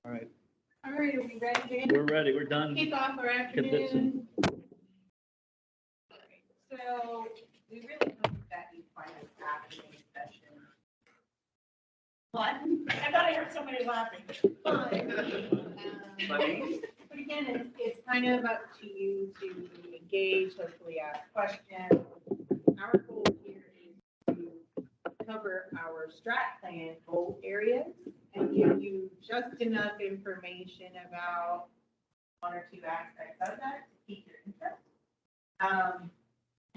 All right, All right, are we ready, Dan? we're ready. We're done. Kick off our Convincing. afternoon. So we really hope that you find this afternoon session. What? I thought I heard somebody laughing. But again, it's kind of up to you to engage, hopefully ask questions. Our goal here is to cover our strat plan goal areas and give you just enough information about one or two aspects of that to keep your interest.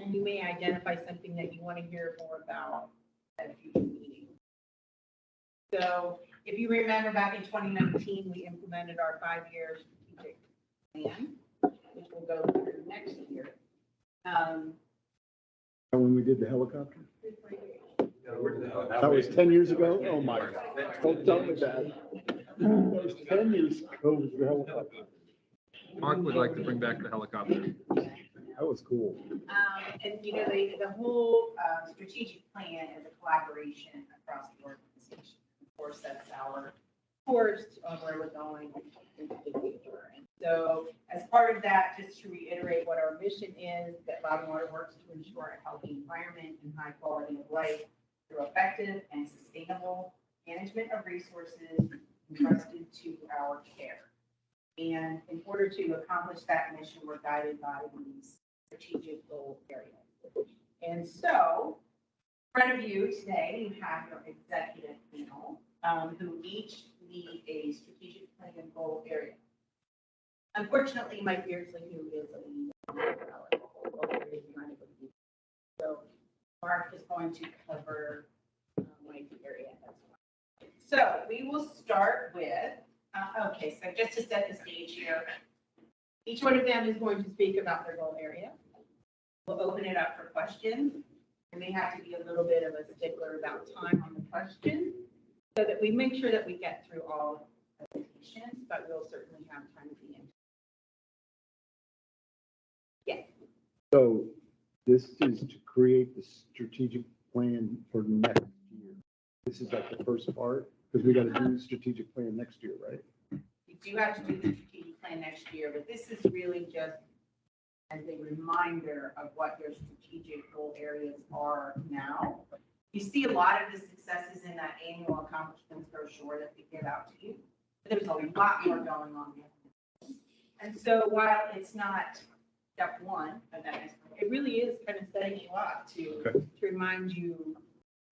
And you may identify something that you want to hear more about at a future meeting. So if you remember back in 2019, we implemented our 5-year strategic plan, which will go through next year. When we did the helicopter? That was 10 years ago? Oh my God. Don't tell me that. That was 10 years ago with the helicopter. Mark would like to bring back the helicopter. That was cool. And you know, the whole strategic plan is a collaboration across the organization. Of course, that's our course of where we're going into the future. And so as part of that, just to reiterate what our mission is, that Loudon Water works to ensure a healthy environment and high quality of life through effective and sustainable management of resources entrusted to our care. And in order to accomplish that mission, we're guided by these strategic goal areas. And so, in front of you today, you have your executive panel, who each lead a strategic plan and goal area. Unfortunately, Mike Beardsley, who is a lead on our goal area, is not able to be. So Mark is going to cover Mike's area as well. So we will start with, okay, so just to set the stage here, each one of them is going to speak about their goal area. We'll open it up for questions. And may have to be a little bit of a stickler about time on the questions so that we make sure that we get through all presentations, but we'll certainly have time at the end. Yes. So this is to create the strategic plan for next year. This is like the first part, because we got to do the strategic plan next year, right? You do have to do the strategic plan next year, but this is really just as a reminder of what your strategic goal areas are now. You see a lot of the successes in that annual accomplishments brochure that we give out to you. But there's a lot more going on there. And so while it's not step one of that, it really is kind of setting you up to remind you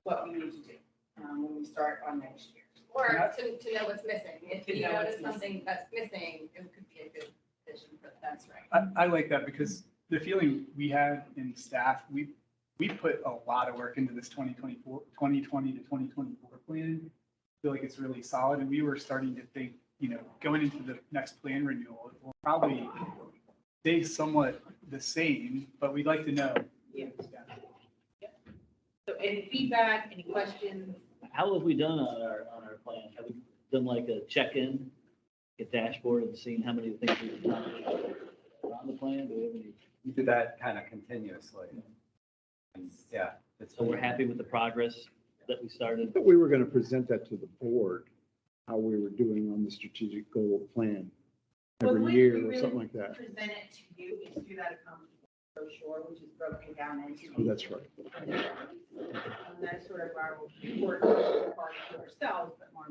what we need to do when we start on next year. Or to know what's missing. If To you know notice what's something that's missing, it could be a good addition for that. That's right. I like that because the feeling we had in staff, we put a lot of work into this 2020 to 2024 plan. I feel like it's really solid, and we were starting to think, you know, going into the next plan renewal, it will probably stay somewhat the same, but we'd like to know. Yeah. So any feedback, any questions? How have we done on our plan? Have we done like a check-in, a dashboard and seen how many things we've done on the plan? Do we have any? We do that kind of continuously. And yeah. So we're happy with the progress that we started. But we were going to present that to the board, how we were doing on the strategic goal plan Well, every we year really or something like that. Present it to you, it's through that accomplishment brochure, which is broken down into. Oh, that's right. That's sort of our important part to ourselves, but more.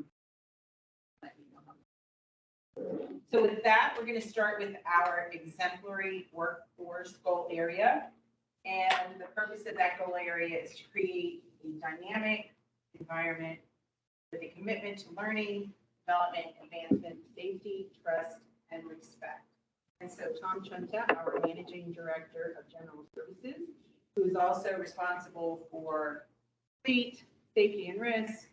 So with that, we're going to start with our exemplary workforce goal area. And the purpose of that goal area is to create a dynamic environment with a commitment to learning, development, advancement, safety, trust, and respect. And so Tom Chunta, our Managing Director of General Services, who is also responsible for fleet, safety and risk,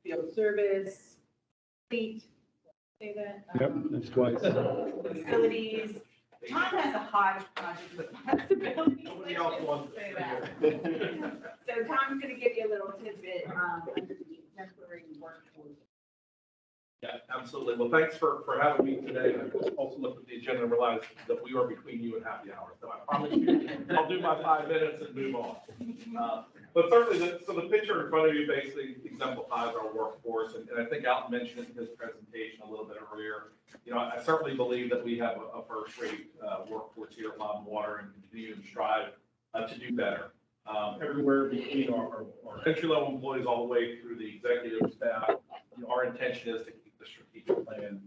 field service, fleet, say that? Yep, that's twice. Facilities. Tom has a hodgepodge of responsibilities. Nobody else wants to Say say that. So Tom's going to give you a little tidbit under the exemplary workforce Yeah, absolutely. Well, thanks for having me today. I also looked at the agenda and realized that we are between you and happy hour. So I promise you, I'll do my 5 minutes and move on. But certainly, so the picture in front of you basically exemplifies our workforce. And I think Alton mentioned it in his presentation a little bit earlier. You know, I certainly believe that we have a first-rate workforce here at Loudon Water and continue to strive to do better. Everywhere between our entry-level employees all the way through the executive staff, you know, our intention is to keep the strategic plan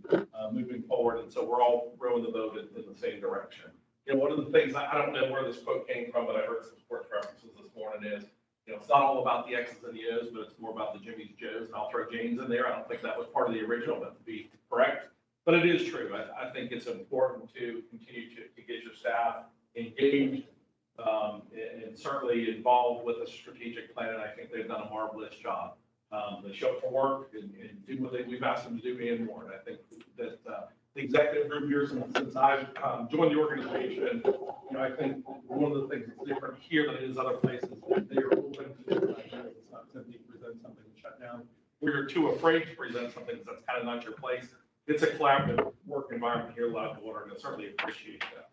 moving forward. And so we're all rowing the boat in the same direction. You know, one of the things, I don't know where this quote came from, but I heard some sports references this morning is, you know, it's not all about the X's and the O's, but it's more about the Jimmy's, Joe's, and I'll throw James in there. I don't think that was part of the original, but to be correct. But it is true. I think it's important to continue to get your staff engaged and certainly involved with the strategic plan. And I think they've done a marvelous job. They show up for work and do what we've asked them to do and more. And I think that the executive group here, since I've joined the organization, you know, I think one of the things that's different here than it is other places, they are open to different ideas. It's not simply present something and shut down. We're too afraid to present something that's kind of not your place. It's a collaborative work environment here at Loudon Water, and I certainly appreciate that.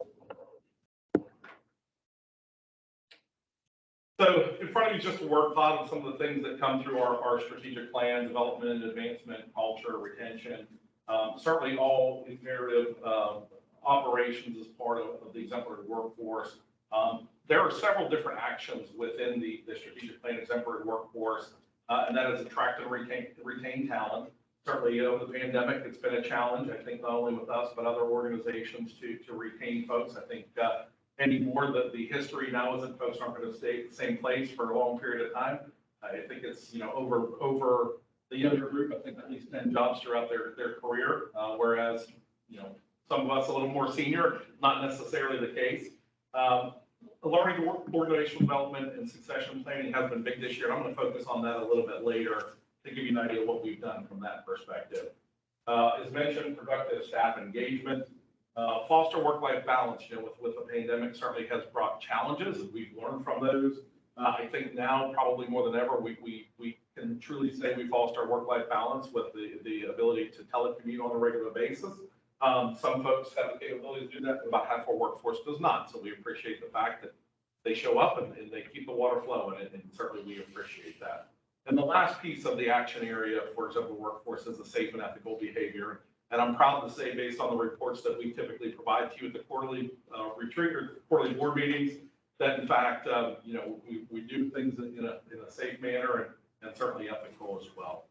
So in front of you is just a word cloud of some of the things that come through our strategic plan: development and advancement, culture, retention, certainly all imperative operations as part of the exemplary workforce. There are several different actions within the strategic plan exemplary workforce, and that is attract and retain talent. Certainly over the pandemic, it's been a challenge, I think, not only with us, but other organizations to retain folks. I think anymore that the history now is that folks aren't going to stay at the same place for a long period of time. I think it's, you know, over the younger group, I think at least 10 jobs throughout their career, whereas, you know, some of us a little more senior, not necessarily the case. Learning organizational development and succession planning has been big this year. I'm going to focus on that a little bit later to give you an idea of what we've done from that perspective. As mentioned, productive staff engagement. Foster work-life balance, you know, with the pandemic certainly has brought challenges, and we've learned from those. I think now, probably more than ever, we can truly say we foster work-life balance with the ability to telecommute on a regular basis. Some folks have the capability to do that, but about half our workforce does not. So we appreciate the fact that they show up and they keep the water flowing, and certainly we appreciate that. And the last piece of the action area, for example, workforce is the safe and ethical behavior. And I'm proud to say, based on the reports that we typically provide to you at the quarterly retreat or quarterly board meetings, that in fact, you know, we do things in a safe manner and certainly ethical as well.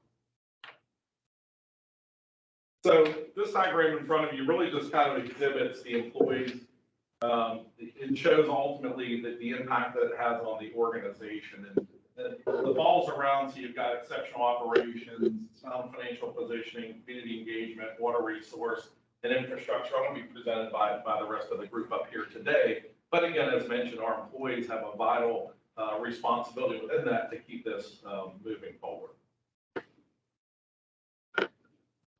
So this diagram in front of you really just kind of exhibits the employees. It shows ultimately the impact that it has on the organization. And the balls around, so you've got exceptional operations, sound financial positioning, community engagement, water resource, and infrastructure. I'm going to be presented by the rest of the group up here today. But again, as mentioned, our employees have a vital responsibility within that to keep this moving forward.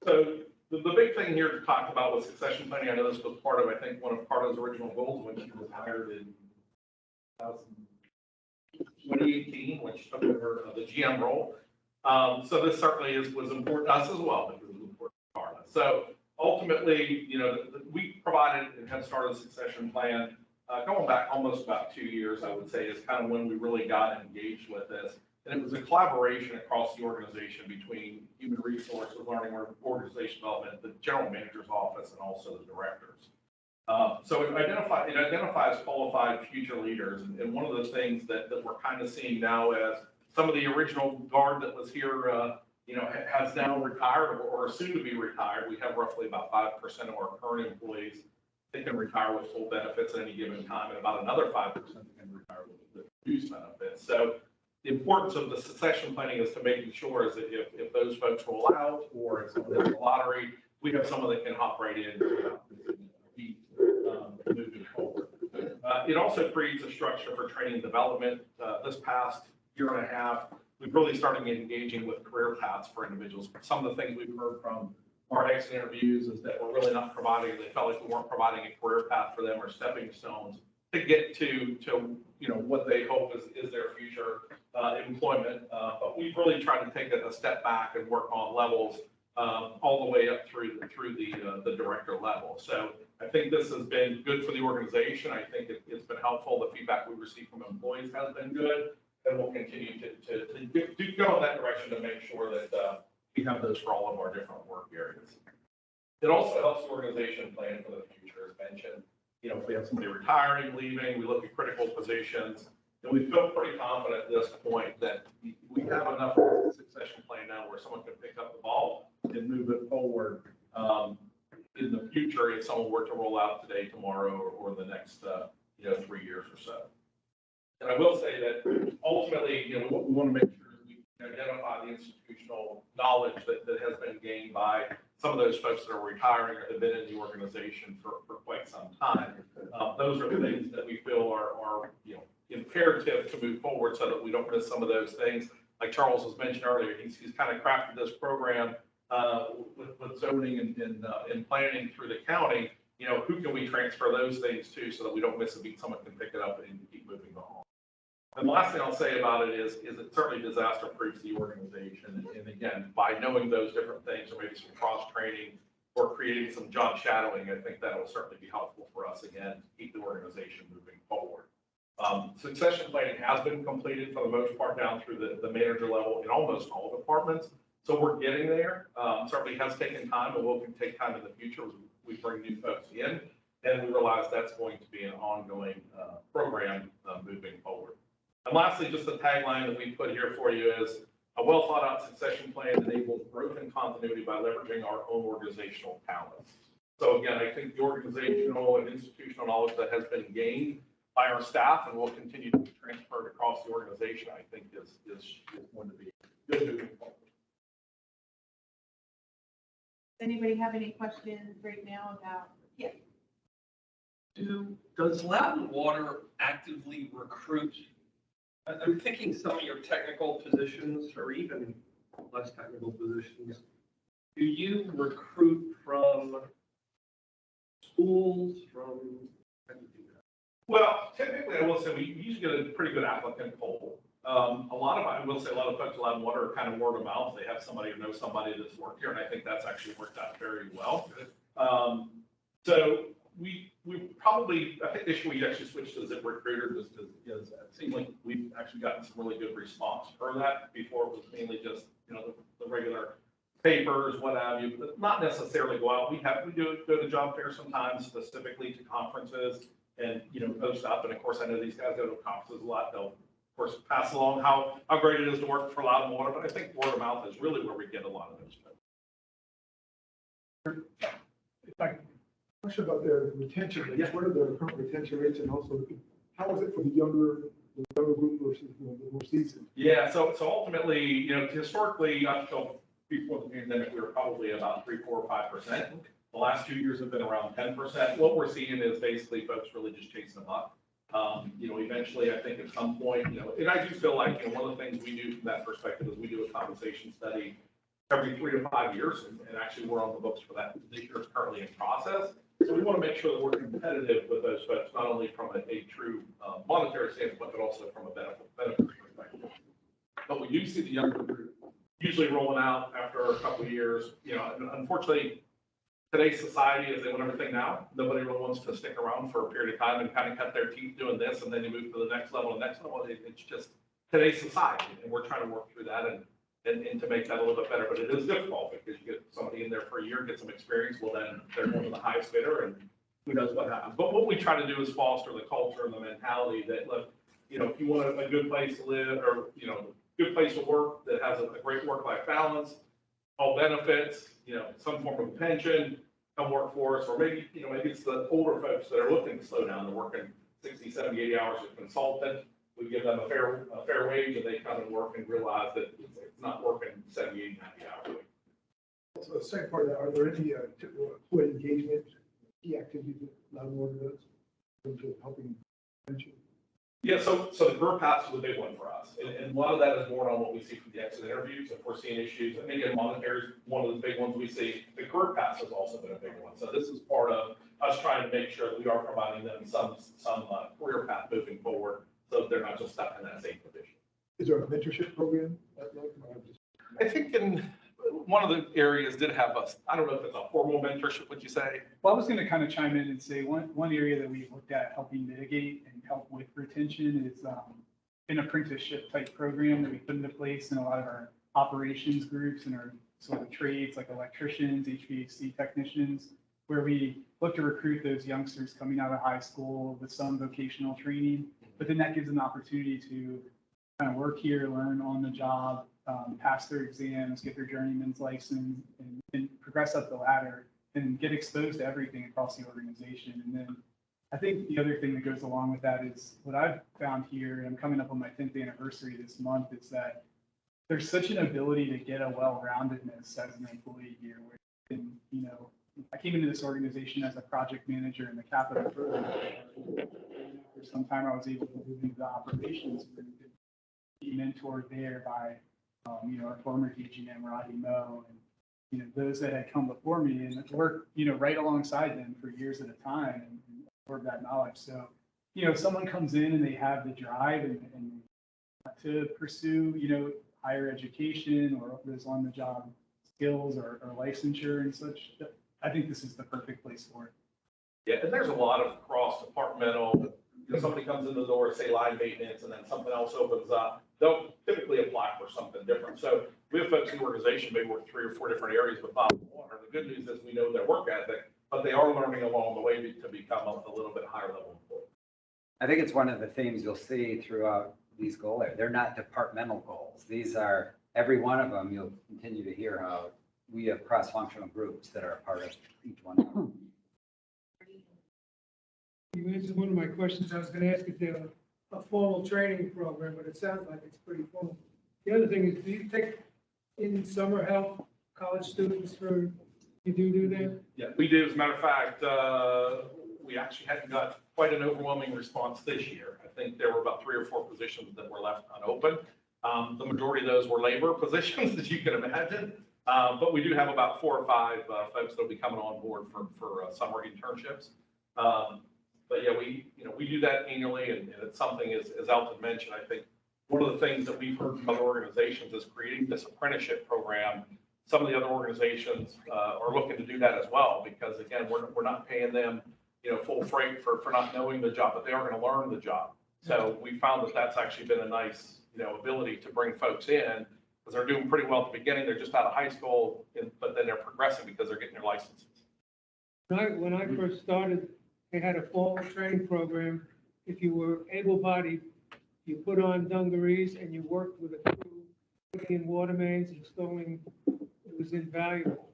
So the big thing here to talk about was succession planning. I know this was part of, I think, one of Carla's original goals when she was hired in 2018, when she took over the GM role. So this certainly was important to us as well, because it was important to Carla. So ultimately, you know, we provided and have started a succession plan going back almost about 2 years, I would say, is kind of when we really got engaged with this. And it was a collaboration across the organization between human resources, learning, organization development, the general manager's office, and also the directors. So it identifies qualified future leaders. And one of the things that we're kind of seeing now as some of the original guard that was here, you know, has now retired or soon to be retired. We have roughly about 5% of our current employees that can retire with full benefits at any given time, and about another 5% that can retire with reduced benefits. So the importance of the succession planning is to making sure is that if those folks roll out or it's a lottery, we have someone that can hop right in moving forward. It also creates a structure for training and development. This past year and a half, we've really started engaging with career paths for individuals. Some of the things we've heard from our exit interviews is that we're really not providing, they felt like we weren't providing a career path for them or stepping stones to get to you know, what they hope is their future employment. But we've really tried to take a step back and work on levels all the way up through the director level. So I think this has been good for the organization. I think it's been helpful. The feedback we received from employees has been good, and we'll continue to go in that direction to make sure that we have those for all of our different work areas. It also helps the organization plan for the future, as mentioned. You know, if we have somebody retiring, leaving, we look at critical positions, and we feel pretty confident at this point that we have enough succession plan now where someone can pick up the ball and move it forward in the future if someone were to roll out today, tomorrow, or the next 3 years or so. And I will say that ultimately, what we want to make sure is we identify the institutional knowledge that has been gained by some of those folks that are retiring or have been in the organization for quite some time. Those are the things that we feel are imperative to move forward so that we don't miss some of those things. Like Charles was mentioned earlier, he's kind of crafted this program with zoning and planning through the county. Who can we transfer those things to so that we don't miss a beat, someone can pick it up and keep moving on. And the last thing I'll say about it is it certainly disaster proofs the organization. And again, by knowing those different things, or maybe some cross training or creating some job shadowing, I think that will certainly be helpful for us again to keep the organization moving forward. Succession planning has been completed for the most part down through the manager level in almost all departments. So we're getting there. Certainly has taken time, and will take time in the future as we bring new folks in. And we realize that's going to be an ongoing program moving forward. And lastly, just the tagline that we put here for you is a well thought out succession plan enables growth and continuity by leveraging our own organizational talents. So again, I think the organizational and institutional knowledge that has been gained by our staff and will continue to be transferred across the organization, I think is going to be good moving forward. Does anybody have any questions right now about? Yeah. Does Loudon Water actively recruit? I'm thinking some of your technical positions or even less technical positions. Do you recruit from schools, how do you do that? Well, typically, I will say we usually get a pretty good applicant pool. A lot of folks at Loudon Water are kind of word of mouth. They have somebody who knows somebody that's worked here, and I think that's actually worked out very well. So we probably, I think this year we actually switched to ZipRecruiter just because it seemed like we've actually gotten some really good response for that. Before it was mainly just, the regular papers, what have you, but not necessarily go out. We do go to job fairs sometimes, specifically to conferences and, post up. And of course, I know these guys go to conferences a lot. They'll, of course, pass along how great it is to work for Loudon Water, but I think word of mouth is really where we get a lot of those folks. If I question about the retention rates, Yeah. what are the current retention rates, and also how is it for the younger group versus the more seasoned? Yeah, so ultimately, historically, up until before the pandemic, we were probably about 3, 4, or 5%. The last 2 years have been around 10%. What we're seeing is basically folks really just chasing them up. Eventually, I think at some point, and I do feel like, one of the things we do from that perspective is we do a compensation study every 3 to 5 years, and actually we're on the books for that. This year is currently in process. So we want to make sure that we're competitive with those folks, not only from a true monetary standpoint, but also from a benefit perspective. But we do see the younger group usually rolling out after a couple of years. And unfortunately, today's society is they want everything now. Nobody really wants to stick around for a period of time and kind of cut their teeth doing this, and then you move to the next level. It's just today's society, and we're trying to work through that and to make that a little bit better. But it is difficult because you get somebody in there for a year, get some experience. Well, then they're one of the highest bidder, and who knows what happens. But what we try to do is foster the culture and the mentality that, look, if you want a good place to live or, good place to work that has a great work-life balance, all benefits, some form of pension, come work for us. Or maybe it's the older folks that are looking to slow down. They're working 60, 70, 80 hours as a consultant. We give them a fair wage, and they come and work and realize that it's not working 70, 80, 90 hours a week. So the second part of that, are there any employee engagement, key activities that Loudon Water does in terms of helping retention? Yeah, so the career paths is a big one for us. And a lot of that is born on what we see from the exit interviews. If we're seeing issues, and again, monetary is one of the big ones we see. The career paths has also been a big one. So this is part of us trying to make sure that we are providing them some career path moving forward, so that they're not just stuck in that same position. Is there a mentorship program at Loudon? I think one of the areas did have a, I don't know if it's a formal mentorship, would you say? Well, I was going to kind of chime in and say one area that we looked at helping mitigate and help with retention is an apprenticeship type program that we put into place in a lot of our operations groups and our sort of trades like electricians, HVAC technicians, where we look to recruit those youngsters coming out of high school with some vocational training. But then that gives them the opportunity to kind of work here, learn on the job, pass their exams, get their journeyman's license, and progress up the ladder and get exposed to everything across the organization. And then I think the other thing that goes along with that is what I've found here, and I'm coming up on my 10th anniversary this month, is that there's such an ability to get a well-roundedness as an employee here. Where, you know, I came into this organization as a project manager in the capital program. For some time, I was able to move into the operations group and be mentored there by, you know, our former DGM, Roddy Moe, and, you know, those that had come before me and worked, you know, right alongside them for years at a time and absorb that knowledge. So, you know, if someone comes in and they have the drive and to pursue, you know, higher education or those on-the-job skills or licensure and such, I think this is the perfect place for it. Yeah, and there's a lot of cross-departmental, you know, somebody comes in the door, say line maintenance, and then something else opens up. They'll typically apply for something different. So we have folks in the organization, maybe work 3 or 4 different areas with Bob Warner. The good news is we know their work ethic, but they are learning along the way to become a little bit higher level employee. I think it's one of the themes you'll see throughout these goals. They're not departmental goals. These are, every one of them, you'll continue to hear how we have cross-functional groups that are a part of each one of them. You answered one of my questions. I was going to ask if there's a formal training program, but it sounds like it's pretty formal. The other thing is, do you take in summer help college students for, you do that? Yeah, we do. As a matter of fact, we actually hadn't got quite an overwhelming response this year. I think there were about 3 or 4 positions that were left unopened. The majority of those were labor positions, as you can imagine. But we do have about 4 or 5 folks that'll be coming on board for summer internships. But yeah, we do that annually, and it's something, as Elton mentioned, I think one of the things that we've heard from other organizations is creating this apprenticeship program. Some of the other organizations are looking to do that as well, because again, we're not paying them, you know, full freight for not knowing the job, but they are going to learn the job. So we found that that's actually been a nice, you know, ability to bring folks in, because they're doing pretty well at the beginning. They're just out of high school, but then they're progressing because they're getting their licenses. When I first started, they had a formal training program. If you were able-bodied, you put on dungarees and you worked with a crew, putting in water mains, installing. It was invaluable.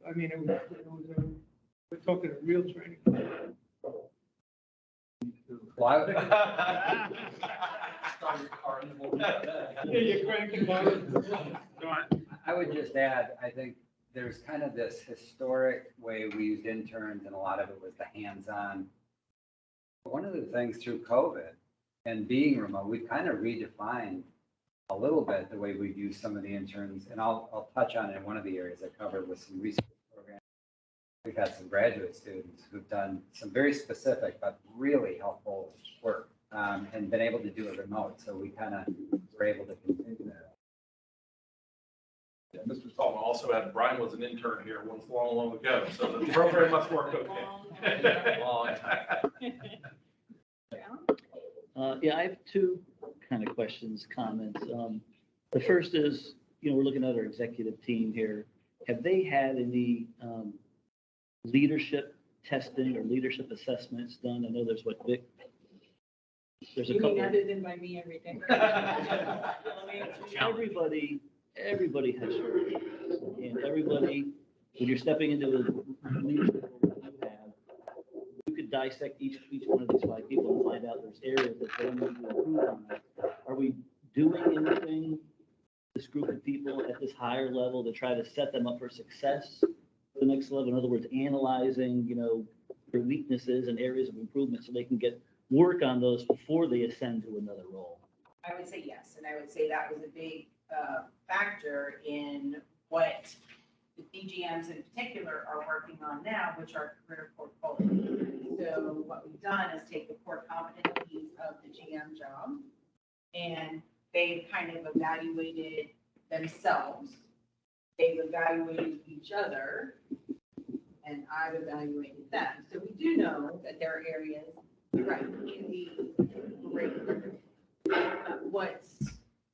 I mean, we're talking a real training. Well, Yeah, you crank the button. I would just add, I think there's kind of this historic way we used interns, and a lot of it was the hands-on. One of the things through COVID and being remote, we've kind of redefined a little bit the way we've used some of the interns, and I'll touch on it in one of the areas I covered with some research programs. We've had some graduate students who've done some very specific but really helpful work and been able to do it remote. So we kind of were able to continue that. Yeah, Mr. Saltman also had, Brian was an intern here once long ago, so the program must work okay. Yeah, I have 2 kind of questions, comments. The first is, you know, we're looking at our executive team here. Have they had any leadership testing or leadership assessments done? I know there's what, Vic? There's a couple. Other than by me every day. Everybody has shortages, and everybody, when you're stepping into a leadership role that you have, you could dissect each one of these 5 people and find out there's areas that they need to improve on. Are we doing anything, this group of people at this higher level, to try to set them up for success for the next level? In other words, analyzing, you know, their weaknesses and areas of improvement so they can work on those before they ascend to another role? I would say yes, and I would say that was a big factor in what the DGMs in particular are working on now, which are career portfolios. So what we've done is take the core competencies of the GM job, and they've kind of evaluated themselves they've evaluated each other, and I've evaluated them. So we do know that there are areas, you're right, can be great.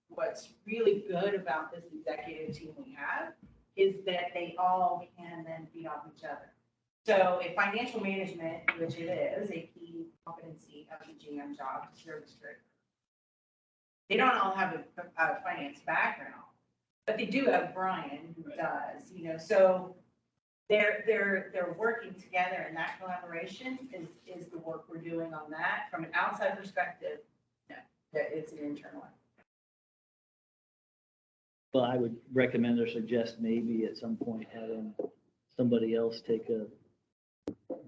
What's really good about this executive team we have is that they all can then feed off each other. So if financial management, which it is a key competency of the GM job to serve district, they don't all have a finance background, but they do have Brian who does, so they're working together, and that collaboration is the work we're doing on that. From an outside perspective, no, that it's an internal one. Well, I would recommend or suggest maybe at some point having somebody else take a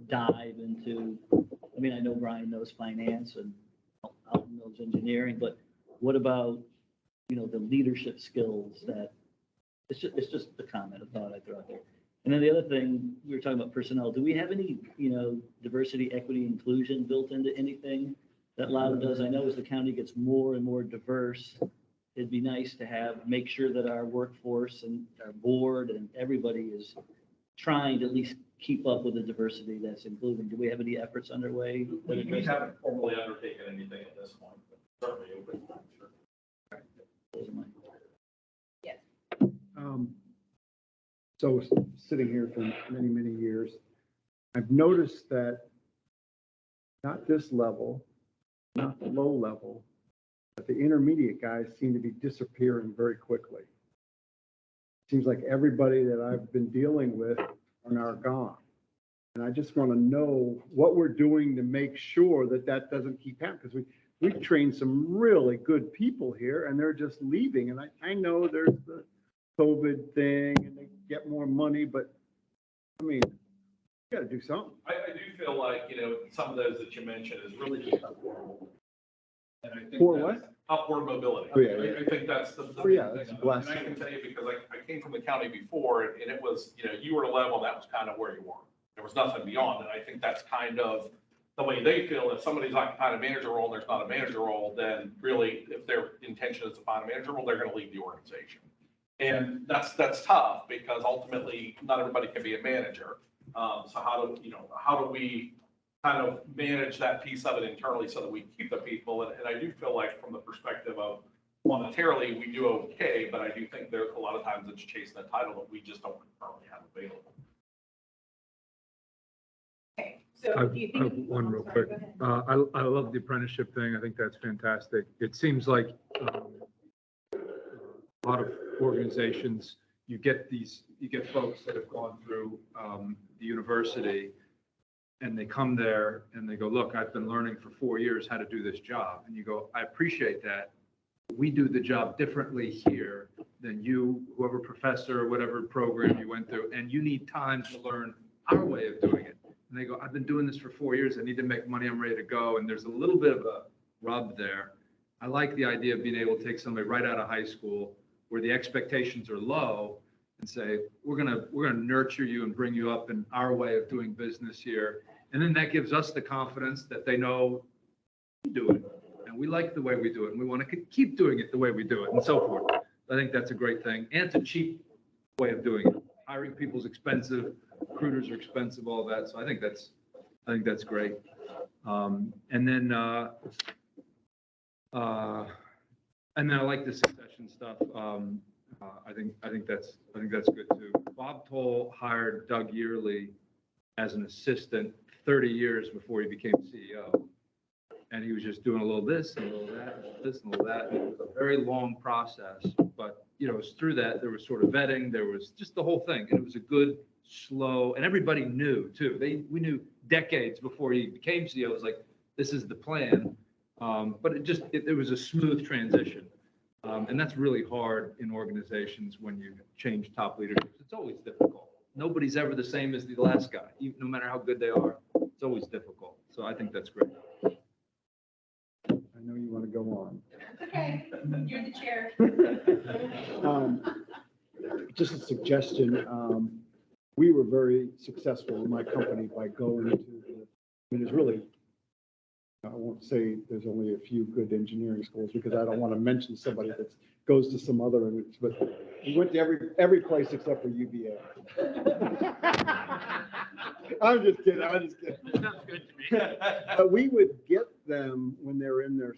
dive into, I mean, I know Brian knows finance and Alton knows engineering, but what about, the leadership skills that, it's just a comment, a thought I throw out there. And then the other thing, we were talking about personnel. Do we have any, diversity, equity, inclusion built into anything that Loudoun does? I know as the county gets more and more diverse, it'd be nice to make sure that our workforce and our board and everybody is trying to at least keep up with the diversity that's included. Do we have any efforts underway? We haven't formally undertaken anything at this point, but certainly open. Sure. Those are mine. So sitting here for many, many years, I've noticed that not this level, not the low level, but the intermediate guys seem to be disappearing very quickly. Seems like everybody that I've been dealing with are now gone. And I just want to know what we're doing to make sure that that doesn't keep happening, because we've trained some really good people here and they're just leaving. And I know there's the COVID thing and they get more money, but I mean, you got to do something. I do feel like, some of those that you mentioned is really just upward mobility. And I think For that's upward mobility. Oh, yeah. I think that's the Oh, yeah, main that's thing. a blessing. And I can tell you because I came from the county before and it was, you were at a level, that was kind of where you were. There was nothing beyond it. I think that's kind of the way they feel. If somebody's occupying a manager role and there's not a manager role, then really, if their intention is to find a manager role, they're going to leave the organization. And that's tough because ultimately not everybody can be a manager. So how do we kind of manage that piece of it internally so that we keep the people? And I do feel like from the perspective of monetarily, we do okay, but I do think there's a lot of times it's chasing a title that we just don't currently have available. Okay, so I do you have think? one I'm real sorry, quick. go ahead. I love the apprenticeship thing. I think that's fantastic. It seems like a lot of organizations, you get folks that have gone through the university and they come there and they go, look, I've been learning for 4 years how to do this job. And you go, I appreciate that. We do the job differently here than you, whoever professor, whatever program you went through, and you need time to learn our way of doing it. And they go, I've been doing this for 4 years. I need to make money. I'm ready to go. And there's a little bit of a rub there. I like the idea of being able to take somebody right out of high school where the expectations are low and say, we're gonna nurture you and bring you up in our way of doing business here. And then that gives us the confidence that they know we do it. And we like the way we do it. And we want to keep doing it the way we do it and so forth. I think that's a great thing. And it's a cheap way of doing it. Hiring people's expensive, recruiters are expensive, all that. So I think that's great. And then I like the succession stuff. I think that's good too. Bob Toll hired Doug Yearley as an assistant 30 years before he became CEO. And he was just doing a little this and a little that, this and a little that. And it was a very long process, but it was through that, there was sort of vetting, there was just the whole thing. And it was a good, slow, and everybody knew too. We knew decades before he became CEO. It was like, this is the plan. But it was a smooth transition. And that's really hard in organizations when you change top leadership. It's always difficult. Nobody's ever the same as the last guy, no matter how good they are. It's always difficult. So I think that's great. I know you want to go on. Okay, you're the chair. Just a suggestion, we were very successful in my company by going into there's really, I won't say there's only a few good engineering schools because I don't want to mention somebody that's goes to some other, but we went to every place except for UVA. I'm just kidding, Sounds good to me. But we would get them when they're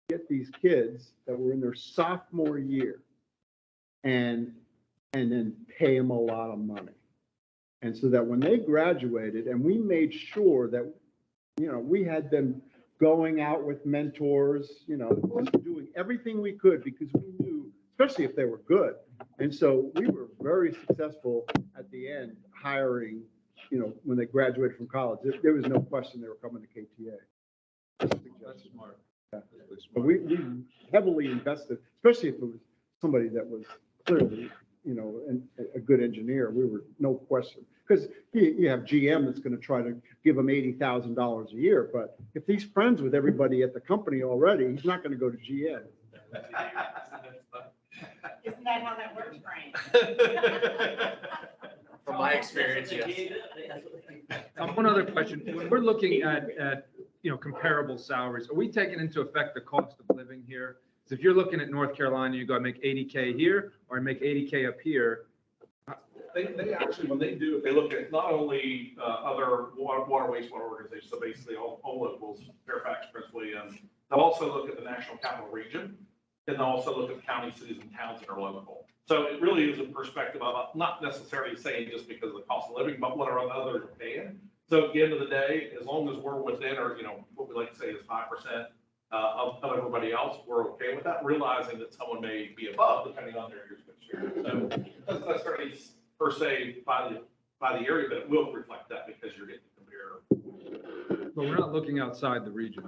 get these kids that were in their sophomore year and then pay them a lot of money. And so that when they graduated, and we made sure that, we had them going out with mentors, just doing everything we could because we knew, especially if they were good. And so we were very successful at the end hiring, when they graduated from college. There was no question they were coming to KTA. That's smart. Yeah. That's really But smart. we heavily invested, especially if it was somebody that was clearly, a good engineer. We were no question. Because you have GM that's going to try to give them $80,000 a year. But if he's friends with everybody at the company already, he's not going to go to GM. Isn't that how that works, Brian? From my experience, yes. One other question. When we're looking at comparable salaries, are we taking into effect the cost of living here? So if you're looking at North Carolina, you go, I make 80K here, or I make 80K up here. They actually, when they do, they look at not only other water wastewater organizations, so basically all locals, Fairfax, Prince William, they'll also look at the national capital region, and they'll also look at the county, cities, and towns that are local. So it really is a perspective of not necessarily saying just because of the cost of living, but what are others are paying. So at the end of the day, as long as we're within, or what we like to say is 5% of everybody else, we're okay with that, realizing that someone may be above depending on their years of experience. So it doesn't necessarily per se by the area, but it will reflect that because you're getting to compare. But we're not looking outside the region.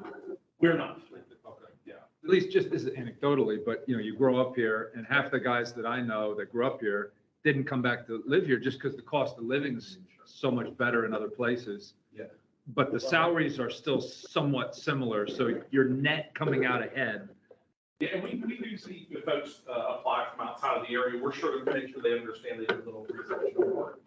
We're not. Okay. Yeah. At least just this is anecdotally, but you grow up here, and half the guys that I know that grew up here didn't come back to live here just because the cost of living is so much better in other places. Yeah. But the salaries are still somewhat similar, so your net coming out ahead. Yeah, and we do see if folks apply from outside of the area, we're sure to make sure they understand they do a little research on work.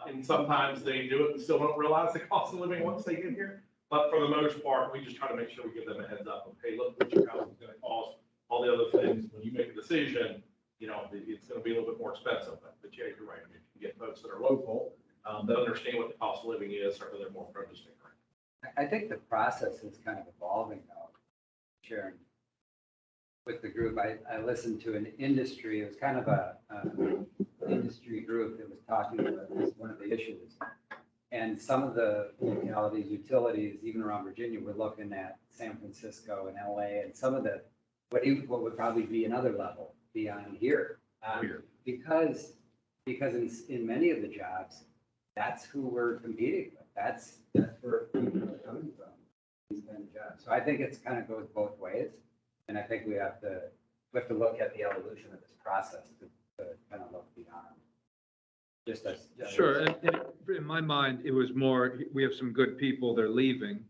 And sometimes they do it and still don't realize the cost of living once they get here. But for the most part, we just try to make sure we give them a heads up of, hey, look what your house is gonna cost, all the other things. When you make a decision, it's gonna be a little bit more expensive, but yeah, you're right. I mean, you get folks that are local, that understand what the cost of living is, certainly they're more prone to stick around. I think the process is kind of evolving though, Sharon. With the group, I listened to an industry, it was kind of a industry group that was talking about this, one of the issues. And some of the localities, utilities, even around Virginia, we're looking at San Francisco and LA and some of what would probably be another level beyond here. Because in many of the jobs, that's who we're competing with. That's where people are coming from, these kind of jobs. So I think it's kind of goes both ways. And I think we have to look at the evolution of this process to kind of look beyond. Just as. Sure, and in my mind, it was more, we have some good people, they're leaving.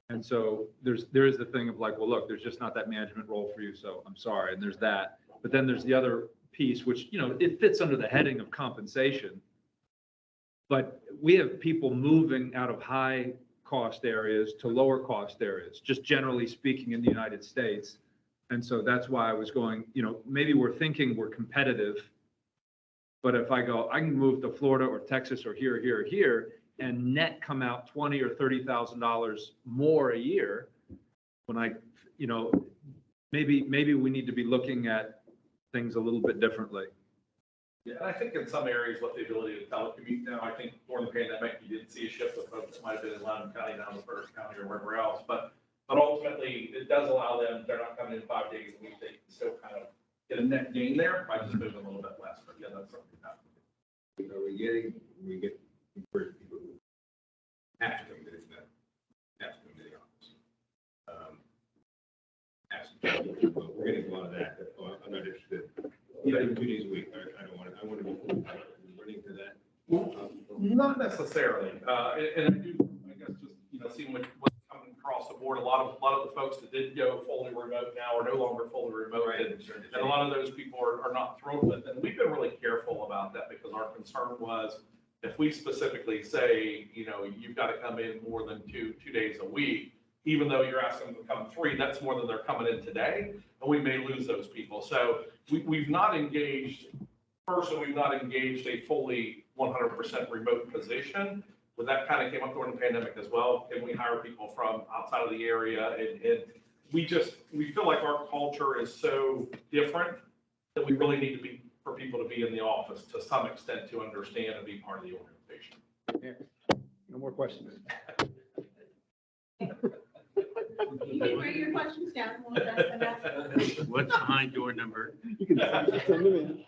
And so there is the thing of like, well, look, there's just not that management role for you, so I'm sorry, and there's that. But then there's the other piece, which, it fits under the heading of compensation. But we have people moving out of high cost areas to lower cost areas, just generally speaking in the United States. And so that's why I was going, maybe we're thinking we're competitive. But if I go, I can move to Florida or Texas or here, and net come out $20,000 or $30,000 more a year, when maybe we need to be looking at things a little bit differently. Yeah, and I think in some areas with the ability to telecommute now, I think during the pandemic, you did see a shift of folks that might have been in Loudoun County, now in First County or wherever else. But ultimately, it does allow them, they're not coming in 5 days a week, they can still kind of get a net gain there by just moving a little bit less. But yeah, that's something that. We get encourage people who have to come to this, not have to come to the office. We're getting a lot of that, but I'm not interested. Even 2 days a week, I want to be full-time. Running to that. Not necessarily, and I do, I guess, just, seeing what's coming across the board, a lot of the folks that did go fully remote now are no longer fully remote. Right. And a lot of those people are not thrilled with it. And we've been really careful about that because our concern was if we specifically say, you've got to come in more than two days a week, even though you're asking them to come 3, that's more than they're coming in today, and we may lose those people. So we've not engaged, we've not engaged a fully 100% remote position. But that kind of came up during the pandemic as well. Can we hire people from outside of the area? And we feel like our culture is so different that we really need to be, for people to be in the office to some extent to understand and be part of the organization. No more questions. You can write your questions down. We'll address them after. What's behind door number? You can send them in.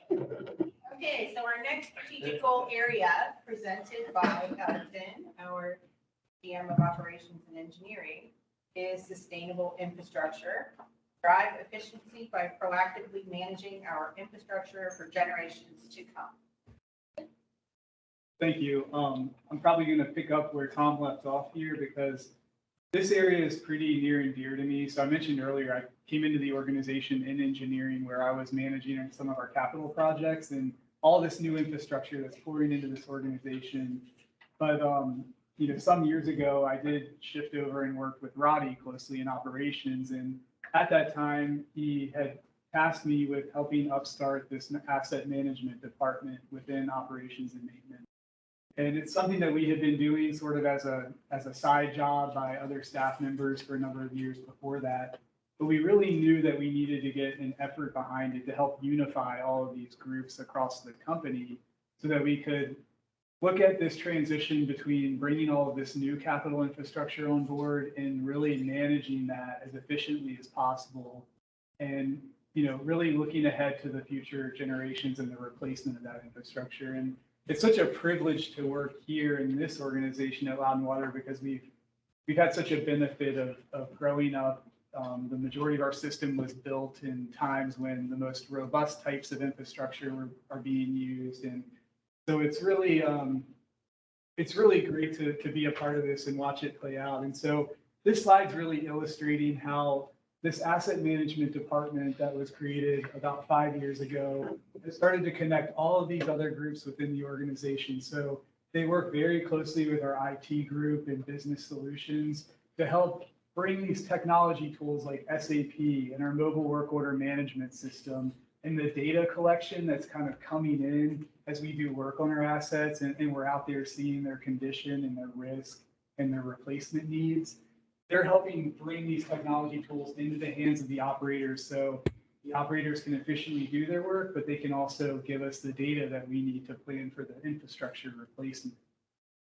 Okay, so our next strategic goal area presented by Finn, our GM of Operations and Engineering, is sustainable infrastructure. Drive efficiency by proactively managing our infrastructure for generations to come. Thank you. I'm probably going to pick up where Tom left off here because this area is pretty near and dear to me. So I mentioned earlier, I came into the organization in engineering where I was managing some of our capital projects and all this new infrastructure that's pouring into this organization. But, some years ago, I did shift over and work with Roddy closely in operations. And at that time, he had tasked me with helping upstart this asset management department within operations and maintenance. And it's something that we had been doing sort of as a side job by other staff members for a number of years before that. But we really knew that we needed to get an effort behind it to help unify all of these groups across the company so that we could look at this transition between bringing all of this new capital infrastructure on board and really managing that as efficiently as possible. And, really looking ahead to the future generations and the replacement of that infrastructure. And it's such a privilege to work here in this organization at Loudon Water because we've had such a benefit of growing up. The majority of our system was built in times when the most robust types of infrastructure are being used. And so it's really great to be a part of this and watch it play out. And so this slide's really illustrating how this asset management department that was created about 5 years ago has started to connect all of these other groups within the organization. So they work very closely with our IT group and business solutions to help bring these technology tools like SAP and our mobile work order management system and the data collection that's kind of coming in as we do work on our assets and we're out there seeing their condition and their risk and their replacement needs. They're helping bring these technology tools into the hands of the operators so the operators can efficiently do their work, but they can also give us the data that we need to plan for the infrastructure replacement.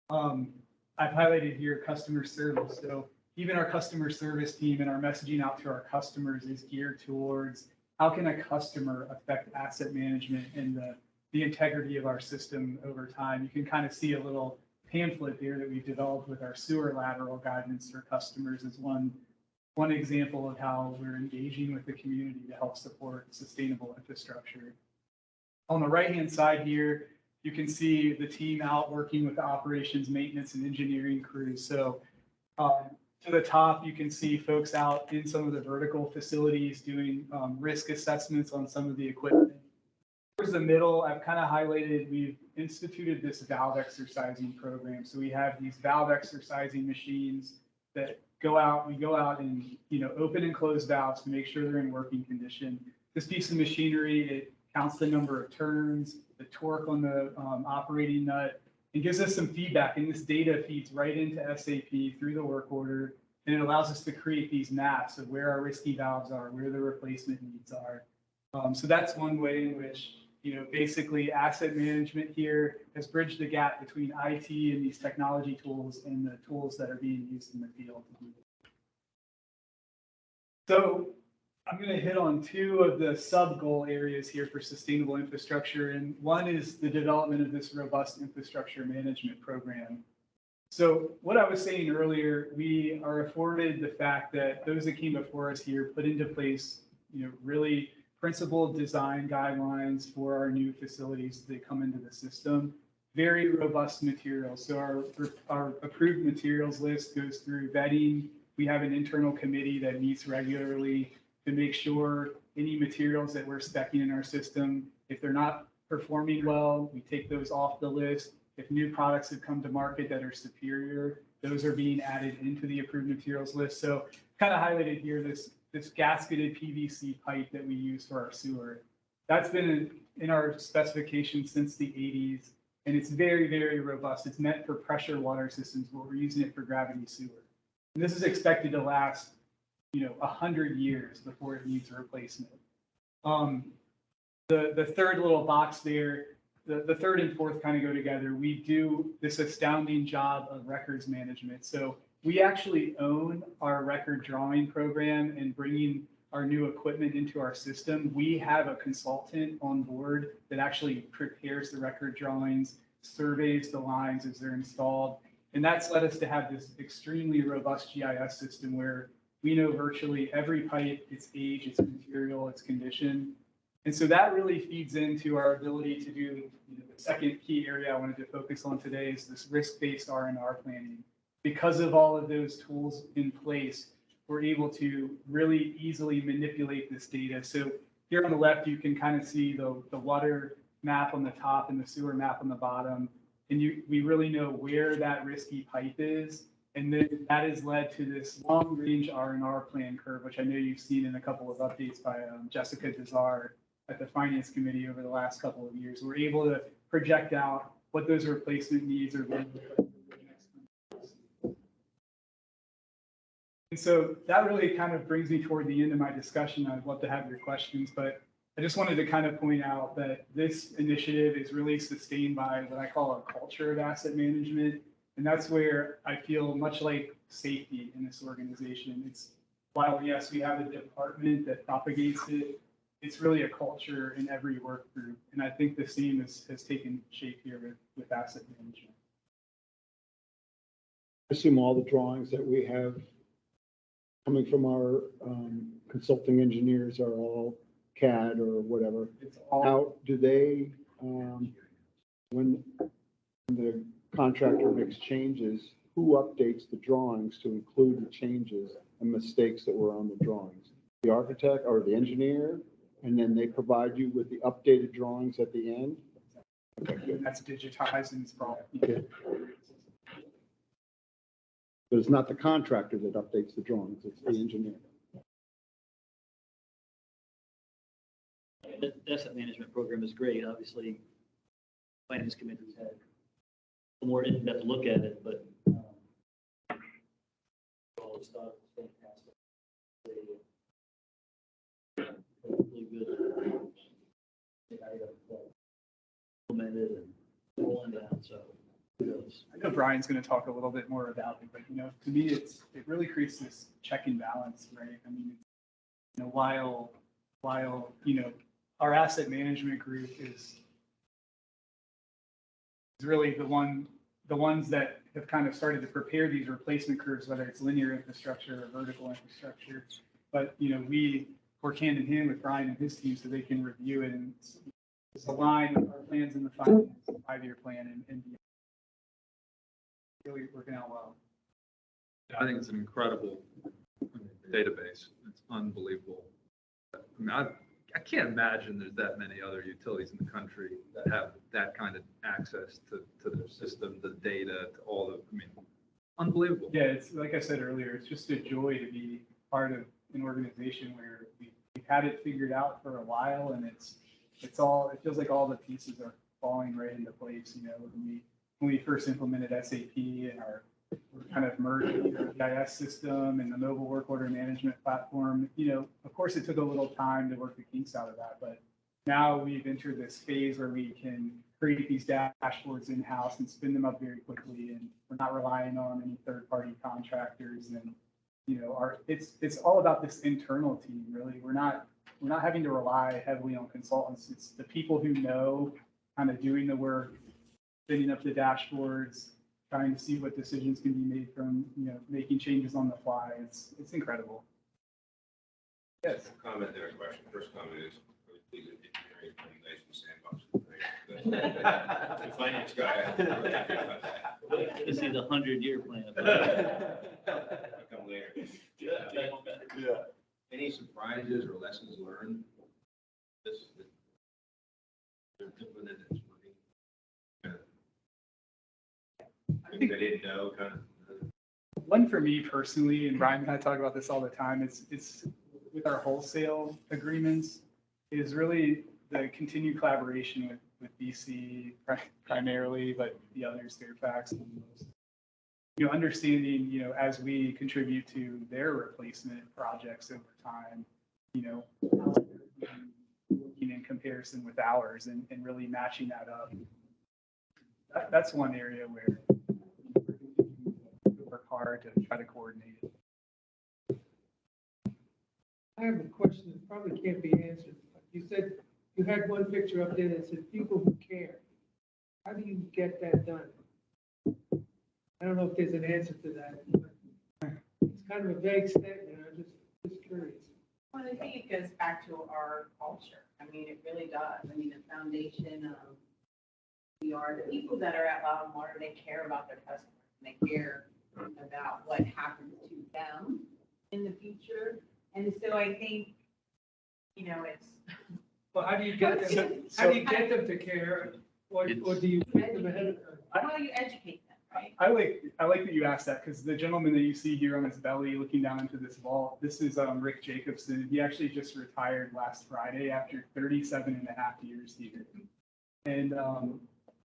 I've highlighted here customer service. So even our customer service team and our messaging out to our customers is geared towards how can a customer affect asset management and the integrity of our system over time. You can kind of see a little pamphlet there that we've developed with our sewer lateral guidance for customers as one example of how we're engaging with the community to help support sustainable infrastructure. On the right-hand side here, you can see the team out working with the operations, maintenance, and engineering crews. So to the top, you can see folks out in some of the vertical facilities doing risk assessments on some of the equipment. Towards the middle, I've kind of highlighted, we've instituted this valve exercising program. So we have these valve exercising machines that we go out and, open and close valves to make sure they're in working condition. This piece of machinery, it counts the number of turns, the torque on the operating nut, and gives us some feedback. And this data feeds right into SAP through the work order. And it allows us to create these maps of where our risky valves are, where the replacement needs are. So that's one way in which basically asset management here has bridged the gap between IT and these technology tools and the tools that are being used in the field. So I'm going to hit on two of the sub-goal areas here for sustainable infrastructure. And one is the development of this robust infrastructure management program. So what I was saying earlier, we are afforded the fact that those that came before us here put into place, really principled design guidelines for our new facilities that come into the system. Very robust materials. So our approved materials list goes through vetting. We have an internal committee that meets regularly to make sure any materials that we're speccing in our system, if they're not performing well, we take those off the list. If new products have come to market that are superior, those are being added into the approved materials list. So kind of highlighted here, this gasketed PVC pipe that we use for our sewer. That's been in our specification since the 80s, and it's very, very robust. It's meant for pressure water systems, but we're using it for gravity sewer. And this is expected to last, 100 years before it needs a replacement. The third little box there, the third and fourth kind of go together. We do this astounding job of records management. So we actually own our record drawing program and bringing our new equipment into our system. We have a consultant on board that actually prepares the record drawings, surveys the lines as they're installed. And that's led us to have this extremely robust GIS system where we know virtually every pipe, its age, its material, its condition. And so that really feeds into our ability to do, the second key area I wanted to focus on today is this risk-based R&R planning. Because of all of those tools in place, we're able to really easily manipulate this data. So here on the left, you can kind of see the water map on the top and the sewer map on the bottom. And we really know where that risky pipe is. And then that has led to this long-range R&R plan curve, which I know you've seen in a couple of updates by Jessica Dezar at the Finance Committee over the last couple of years. We're able to project out what those replacement needs are going to be over the next few years. And so that really kind of brings me toward the end of my discussion. I'd love to have your questions, but I just wanted to kind of point out that this initiative is really sustained by what I call a culture of asset management. And that's where I feel much like safety in this organization. It's while, yes, we have a department that propagates it, it's really a culture in every work group. And I think the same has taken shape here with asset management. I assume all the drawings that we have coming from our consulting engineers are all CAD or whatever. It's all, Now, do they, when the contractor makes changes, who updates the drawings to include the changes and mistakes that were on the drawings? The architect or the engineer? And then they provide you with the updated drawings at the end? Okay, good. that's digitized and it's brought. Okay. But it's not the contractor that updates the drawings, it's the engineer. The asset management program is great. Obviously, finance committees had more in-depth look at it, but all this stuff is fantastic. Really good. Implemented and rolling down, so kudos. I know Brian's going to talk a little bit more about it, but to me, it really creates this check and balance, right? I mean, while our asset management group is really the ones that have kind of started to prepare these replacement curves, whether it's linear infrastructure or vertical infrastructure. But we work hand in hand with Brian and his team so they can review it and align our plans in the 5-year plan and be really working out well. I think it's an incredible database. It's unbelievable. I mean, I can't imagine there's that many other utilities in the country that have that kind of access to their system, the data, to all the, unbelievable. Yeah, it's like I said earlier, it's just a joy to be part of an organization where we've had it figured out for a while, and it feels like all the pieces are falling right into place. When we first implemented SAP and we're kind of merging our GIS system and the mobile work order management platform, of course it took a little time to work the kinks out of that, but now we've entered this phase where we can create these dashboards in-house and spin them up very quickly, and we're not relying on any third-party contractors. And it's all about this internal team, really. We're not having to rely heavily on consultants. It's the people who know, kind of doing the work, spinning up the dashboards, trying to see what decisions can be made from, making changes on the fly. It's incredible. Yes. Comment there, question. First comment is, please, engineering, pretty nice and sandbox. The finance guy. To see the 100-year plan. Come later. Yeah. Any surprises or lessons learned? This implemented this money. Things I didn't know, kind of. one for me personally, and Brian and I talk about this all the time, it's with our wholesale agreements, is really the continued collaboration with BC primarily, but the others, Fairfax. And understanding, as we contribute to their replacement projects over time, how they're working in comparison with ours and really matching that up. That's one area where we're continuing to work hard to try to coordinate it. I have a question that probably can't be answered. You said you had one picture up there that said people who care. How do you get that done? I don't know if there's an answer to that, but it's kind of a vague statement. I'm just curious. Well, I think it goes back to our culture. I mean, it really does. I mean, the foundation of we are the people that are at Loudwater, they care about their customers. And they care about what happens to them in the future. And so I think, it's. Well, how do you get them? How do you get them to care? Or do you get them ahead of time? Well, you educate them, right? I like that you asked that, because the gentleman that you see here on his belly looking down into this vault, this is Rick Jacobson. He actually just retired last Friday after 37 and a half years here. And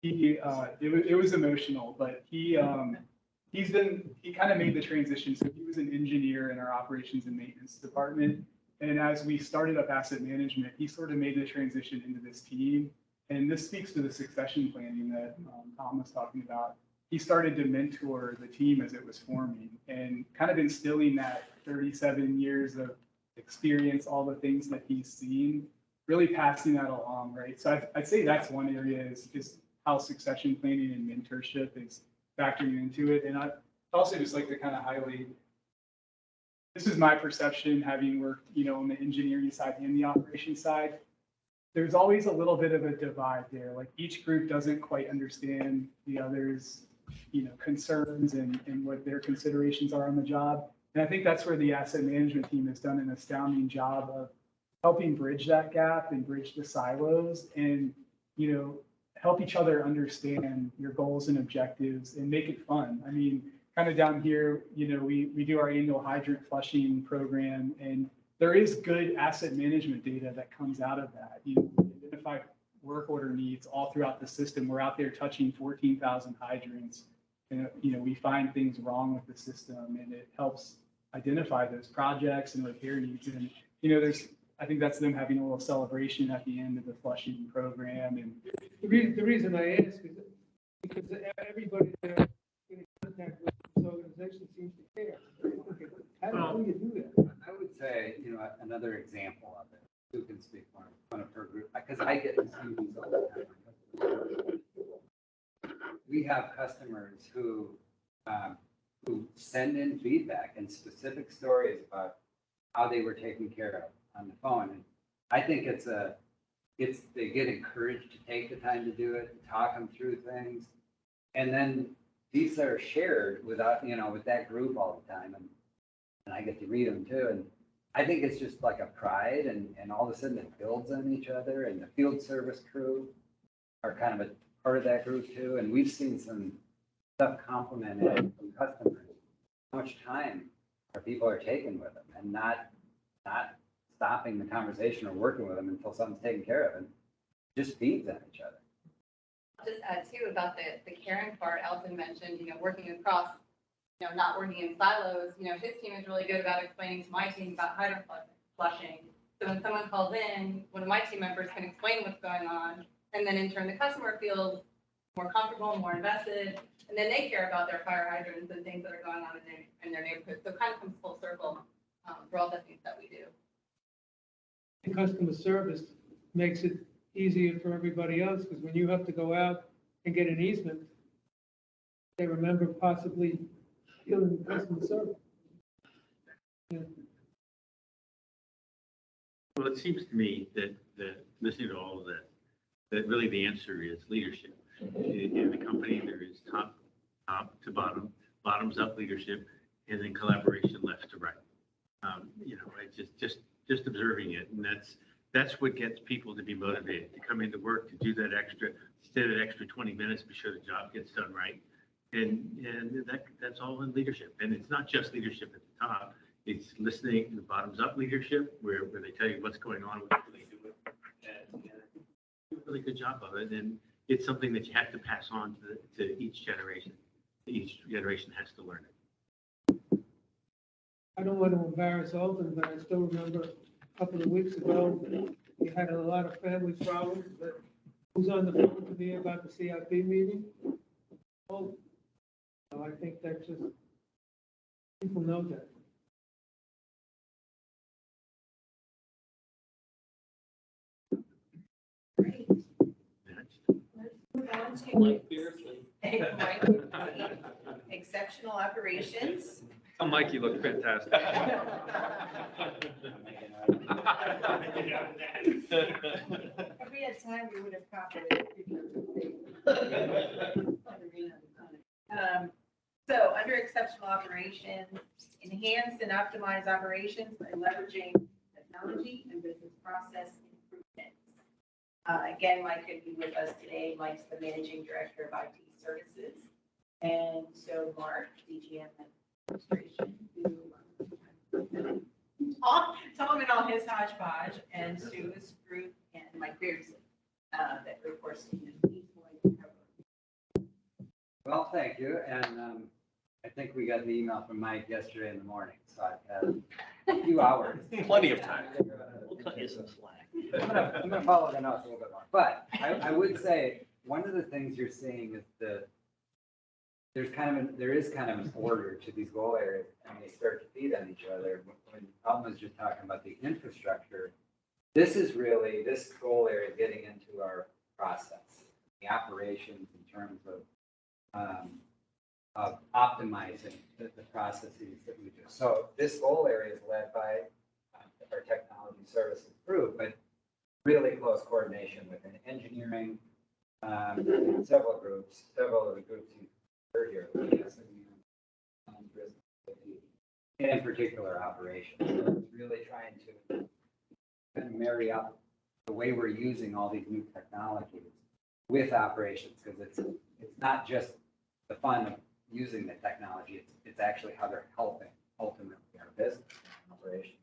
it was emotional, but he kind of made the transition. So he was an engineer in our operations and maintenance department. And as we started up asset management, he sort of made the transition into this team. And this speaks to the succession planning that Tom was talking about. He started to mentor the team as it was forming and kind of instilling that 37 years of experience, all the things that he's seen, really passing that along, right? So I'd say that's one area is how succession planning and mentorship is factoring into it. And I'd also just like to kind of highlight, this is my perception, having worked, on the engineering side and the operations side. There's always a little bit of a divide there. Like each group doesn't quite understand the other's, concerns and what their considerations are on the job. And I think that's where the asset management team has done an astounding job of helping bridge that gap and bridge the silos and, help each other understand your goals and objectives and make it fun. I mean, kind of down here, we do our annual hydrant flushing program, and there is good asset management data that comes out of that. We identify work order needs all throughout the system. We're out there touching 14,000 hydrants, and we find things wrong with the system, and it helps identify those projects and repair needs. And I think that's them having a little celebration at the end of the flushing program. And the reason I ask is because everybody that in contact with this organization seems to care. Okay, how do you do that? I would say, another example of it, who can speak more one of her group, because I get to see these all the time. We have customers who send in feedback and specific stories about how they were taken care of on the phone. And I think they get encouraged to take the time to do it, talk them through things. And then these are shared with that group all the time. And I get to read them too. And I think it's just like a pride, and all of a sudden it builds on each other, and the field service crew are kind of a part of that group too. And we've seen some stuff complimented from customers, how much time our people are taking with them and not stopping the conversation or working with them until something's taken care of, and just feeds on each other. I'll just add too about the caring part. Elton mentioned, working across, not working in silos. His team is really good about explaining to my team about hydrant flushing. So when someone calls in, one of my team members can explain what's going on, and then in turn the customer feels more comfortable, more invested, and then they care about their fire hydrants and things that are going on in their neighborhood. So it kind of comes full circle for all the things that we do. The customer service makes it easier for everybody else, because when you have to go out and get an easement, they remember possibly dealing with customer service. Yeah. Well, it seems to me that listening to all of that really the answer is leadership. In the company, there is top to bottom, bottoms up leadership, and then collaboration left to right. Just observing it, and that's what gets people to be motivated to come into work, to do that extra 20 minutes, be sure the job gets done right, And that's all in leadership. And it's not just leadership at the top. It's listening to the bottoms up leadership where they tell you what's going on, what they do it. And do a really good job of it. And it's something that you have to pass on to each generation. Each generation has to learn it. I don't want to embarrass Alton, but I still remember a couple of weeks ago, we had a lot of family problems, but who's on the phone to me about the CIP meeting? Oh, so I think that just, people know that. Great. Next. Let's move on to Mike Beardsley. exceptional operations. Oh, Mike, you look fantastic. If we had time, we would have copied it. So under exceptional operations, enhance and optimize operations by leveraging technology and business process improvements. Again, Mike could be with us today. Mike's the managing director of IT services. And so Mark, DGM administration, Tom and all his hodgepodge, and Sue's group, and Mike Beardsley, that reports to him. He's going to cover. Well, thank you. And I think we got the email from Mike yesterday in the morning, so I've had a few hours. Plenty of time. We'll cut you some slack. I'm gonna follow the notes a little bit more. But I would say, one of the things you're seeing is there is kind of an order to these goal areas, and they start to feed on each other. When Alton was just talking about the infrastructure, this goal area is getting into our process, the operations in terms of optimizing the processes that we do. So this goal area is led by our technology services group, but really close coordination with an engineering, several of the groups you heard here, and in particular operations. So it's really trying to kind of marry up the way we're using all these new technologies with operations, because it's not just the fun of using the technology, it's actually how they're helping ultimately our business and operations.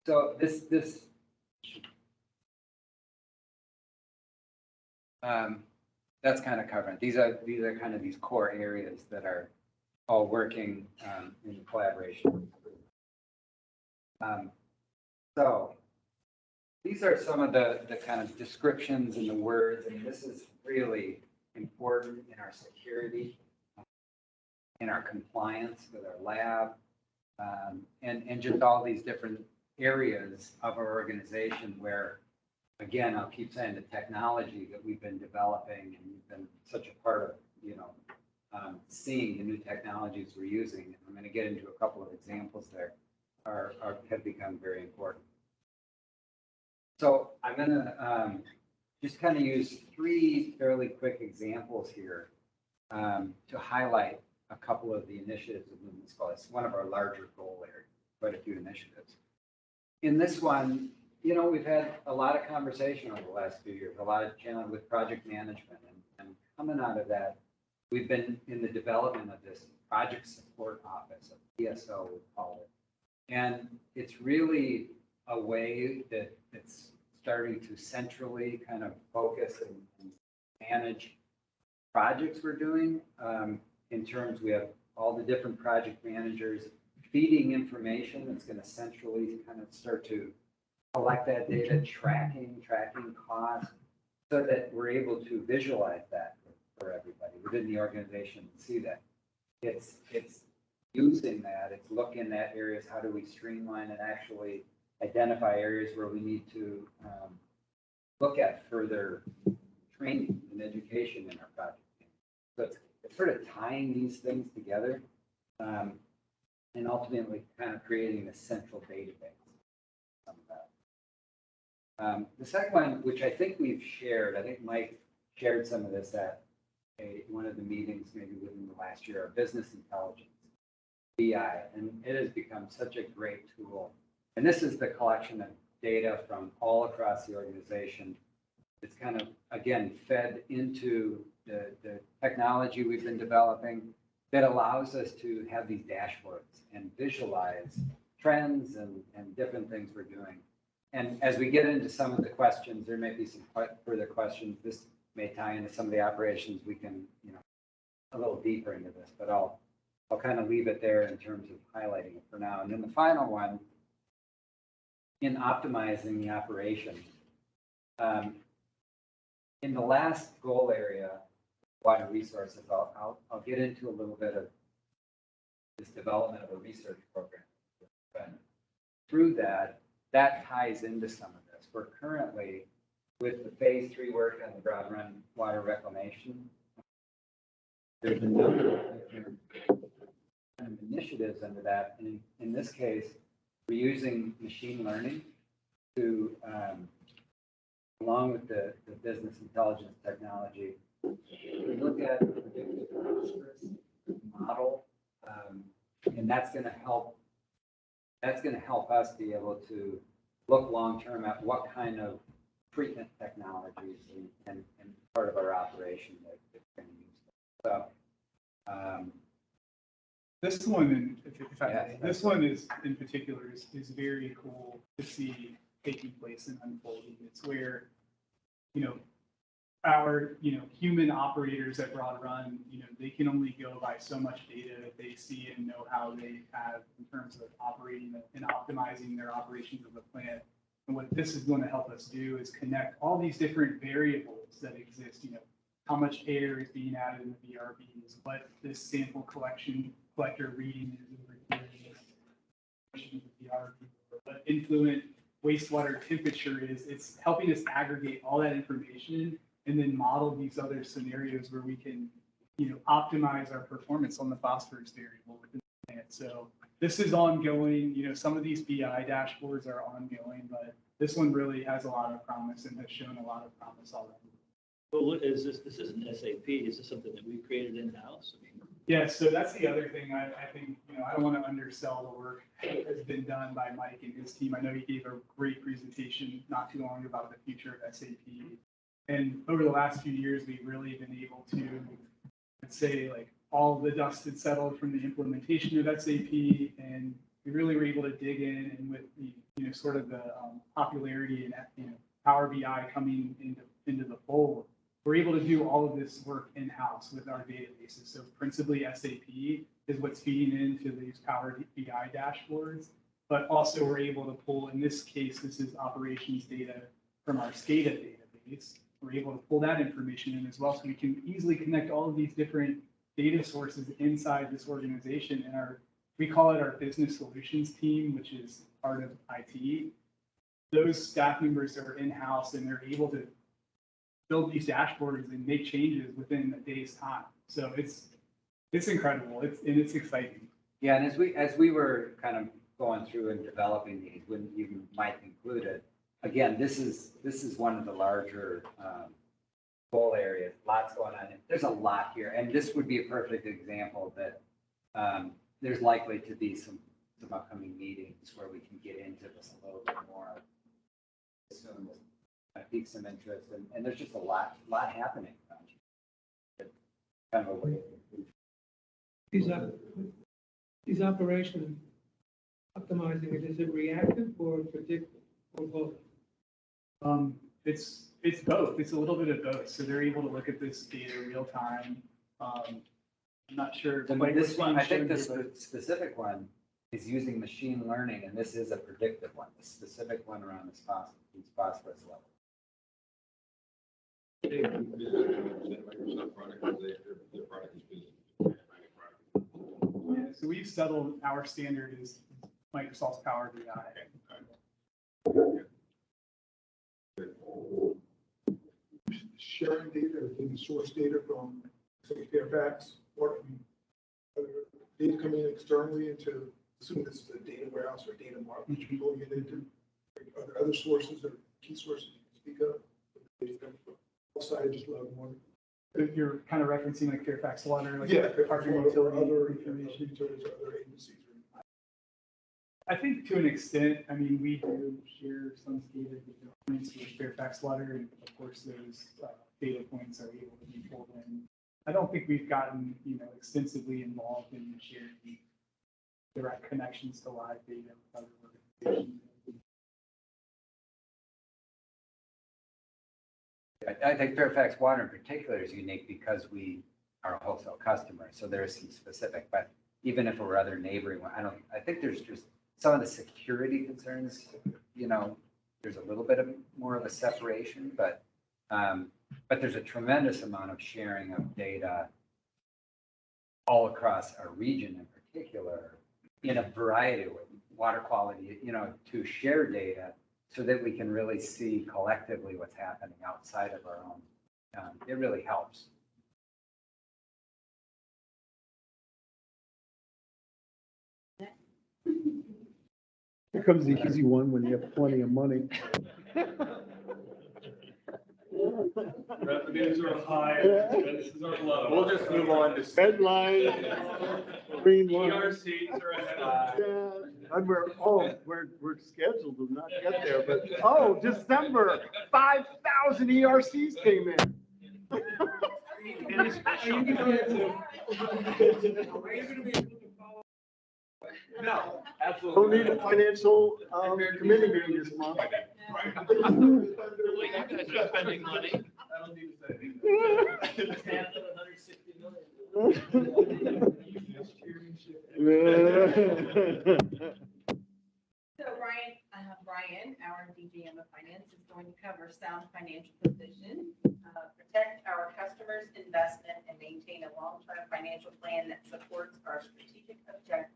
So that's kind of covering. These are kind of these core areas that are all working in collaboration. So these are some of the kind of descriptions and the words. I mean, this is really important in our security, in our compliance with our lab, and just all these different areas of our organization where, again, I'll keep saying the technology that we've been developing and you've been such a part of, seeing the new technologies we're using. And I'm going to get into a couple of examples there have become very important. So I'm going to just kind of use 3 fairly quick examples here to highlight a couple of the initiatives of Lumen School. It's one of our larger goal areas, quite a few initiatives. In this one, we've had a lot of conversation over the last few years, a lot of challenge with project management. And coming out of that, we've been in the development of this project support office, a PSO we call it. And it's really a way that it's starting to centrally kind of focus and manage projects we're doing. In terms, we have all the different project managers feeding information that's going to centrally kind of start to collect that data, tracking costs, so that we're able to visualize that for everybody within the organization and see that. It's using that, it's looking at areas, how do we streamline and actually identify areas where we need to look at further training and education in our project. So it's sort of tying these things together and ultimately kind of creating a central database. The second one, which I think we've shared, I think Mike shared some of this at one of the meetings maybe within the last year, our business intelligence, BI, and it has become such a great tool. And this is the collection of data from all across the organization it's kind of, again, fed into the technology we've been developing that allows us to have these dashboards and visualize trends and different things we're doing. And as we get into some of the questions, there may be some further questions. This may tie into some of the operations. We can, a little deeper into this, but I'll kind of leave it there in terms of highlighting it for now. And then the final one, in optimizing the operation. In the last goal area, water resources, I'll get into a little bit of this development of a research program. And through that ties into some of this. We're currently with the phase 3 work on the Broad Run water reclamation. There's a number of different kind of initiatives under that. And in this case, we're using machine learning to, along with the business intelligence technology, we look at predictive phosphorus model, and that's going to help us be able to look long-term at what kind of treatment technologies and part of our operation that we're going to use. So, this one, if I may, this one is in particular is very cool to see taking place and unfolding. It's where, our, human operators at Broad Run, they can only go by so much data that they see and know how they have in terms of operating and optimizing their operations of the plant. And what this is going to help us do is connect all these different variables that exist, how much air is being added in the VRBs, what this sample collector reading is over here, what influent wastewater temperature is. It's helping us aggregate all that information and then model these other scenarios where we can, optimize our performance on the phosphorus variable within the plant. So this is ongoing. Some of these BI dashboards are ongoing, but this one really has a lot of promise and has shown a lot of promise already. But what is this? This isn't SAP. Is this something that we created in-house? Yeah, so that's the other thing. I think, I don't want to undersell the work that has been done by Mike and his team. I know he gave a great presentation not too long about the future of SAP. And over the last few years, we've really been able to, let's say, all the dust had settled from the implementation of SAP, and we really were able to dig in, and with the, sort of the popularity and, Power BI coming into the fold, we're able to do all of this work in-house with our databases. So principally SAP is what's feeding into these Power BI dashboards, but also we're able to pull, in this case, this is operations data from our SCADA database. We're able to pull that information in as well, so we can easily connect all of these different data sources inside this organization. And we call it our business solutions team, which is part of IT. Those staff members are in-house and they're able to build these dashboards and make changes within a day's time. So it's incredible. It's exciting. yeah, and as we were kind of going through and developing these, when even Mike included, again, this is one of the larger goal areas. Lots going on. There's a lot here, and this would be a perfect example that there's likely to be some upcoming meetings where we can get into this a little bit more. Assume this pique some interest, and there's just a lot happening around here. It's kind of a way. These operations, optimizing it, is it reactive or predictive or both? It's both. It's a little bit of both. So they're able to look at this data real time. I'm not sure. So this one, I think this specific one is using machine learning, and this is a predictive one. The specific one around this phosphorus level. Microsoft product, their product is business. Yeah, so we've settled, our standard is Microsoft's Power BI. Sharing data, taking source data from, say, Fairfax, or data coming in externally into, assuming this is a data warehouse or data mart, which you're going into. Are there other sources or key sources you can speak of? Data coming from outside, just allowing one. You're kind of referencing like Fairfax Water, like Yeah, Department of Utility other information. utilities or other agencies. I think to an extent, I mean, we do share some data points with Fairfax Water, and of course, those data points are able to be pulled in. I don't think we've gotten, extensively involved in sharing direct connections to live data with other organizations. I think Fairfax Water in particular is unique because we are a wholesale customer, so there is some specific, but even if it were other neighboring, I think there's just some of the security concerns, there's a little bit of more of a separation, but there's a tremendous amount of sharing of data all across our region in particular, in a variety of water quality, to share data so that we can really see collectively what's happening outside of our own. It really helps. Here comes the easy one when you have plenty of money. Revenues are high, expenses are low. We'll just move on to. Headline, green one. ERCs are ahead of. Yeah, and we're scheduled to not get there, but, December, 5,000 ERCs came in. And it's special. No, Don't need a financial, committee meeting this month. The way you guys are spending money. I don't need to say anything. Half of 160 million. So Brian, our DGM of Finance, is going to cover sound financial position, protect our customers' investment, and maintain a long-term financial plan that supports our strategic objectives.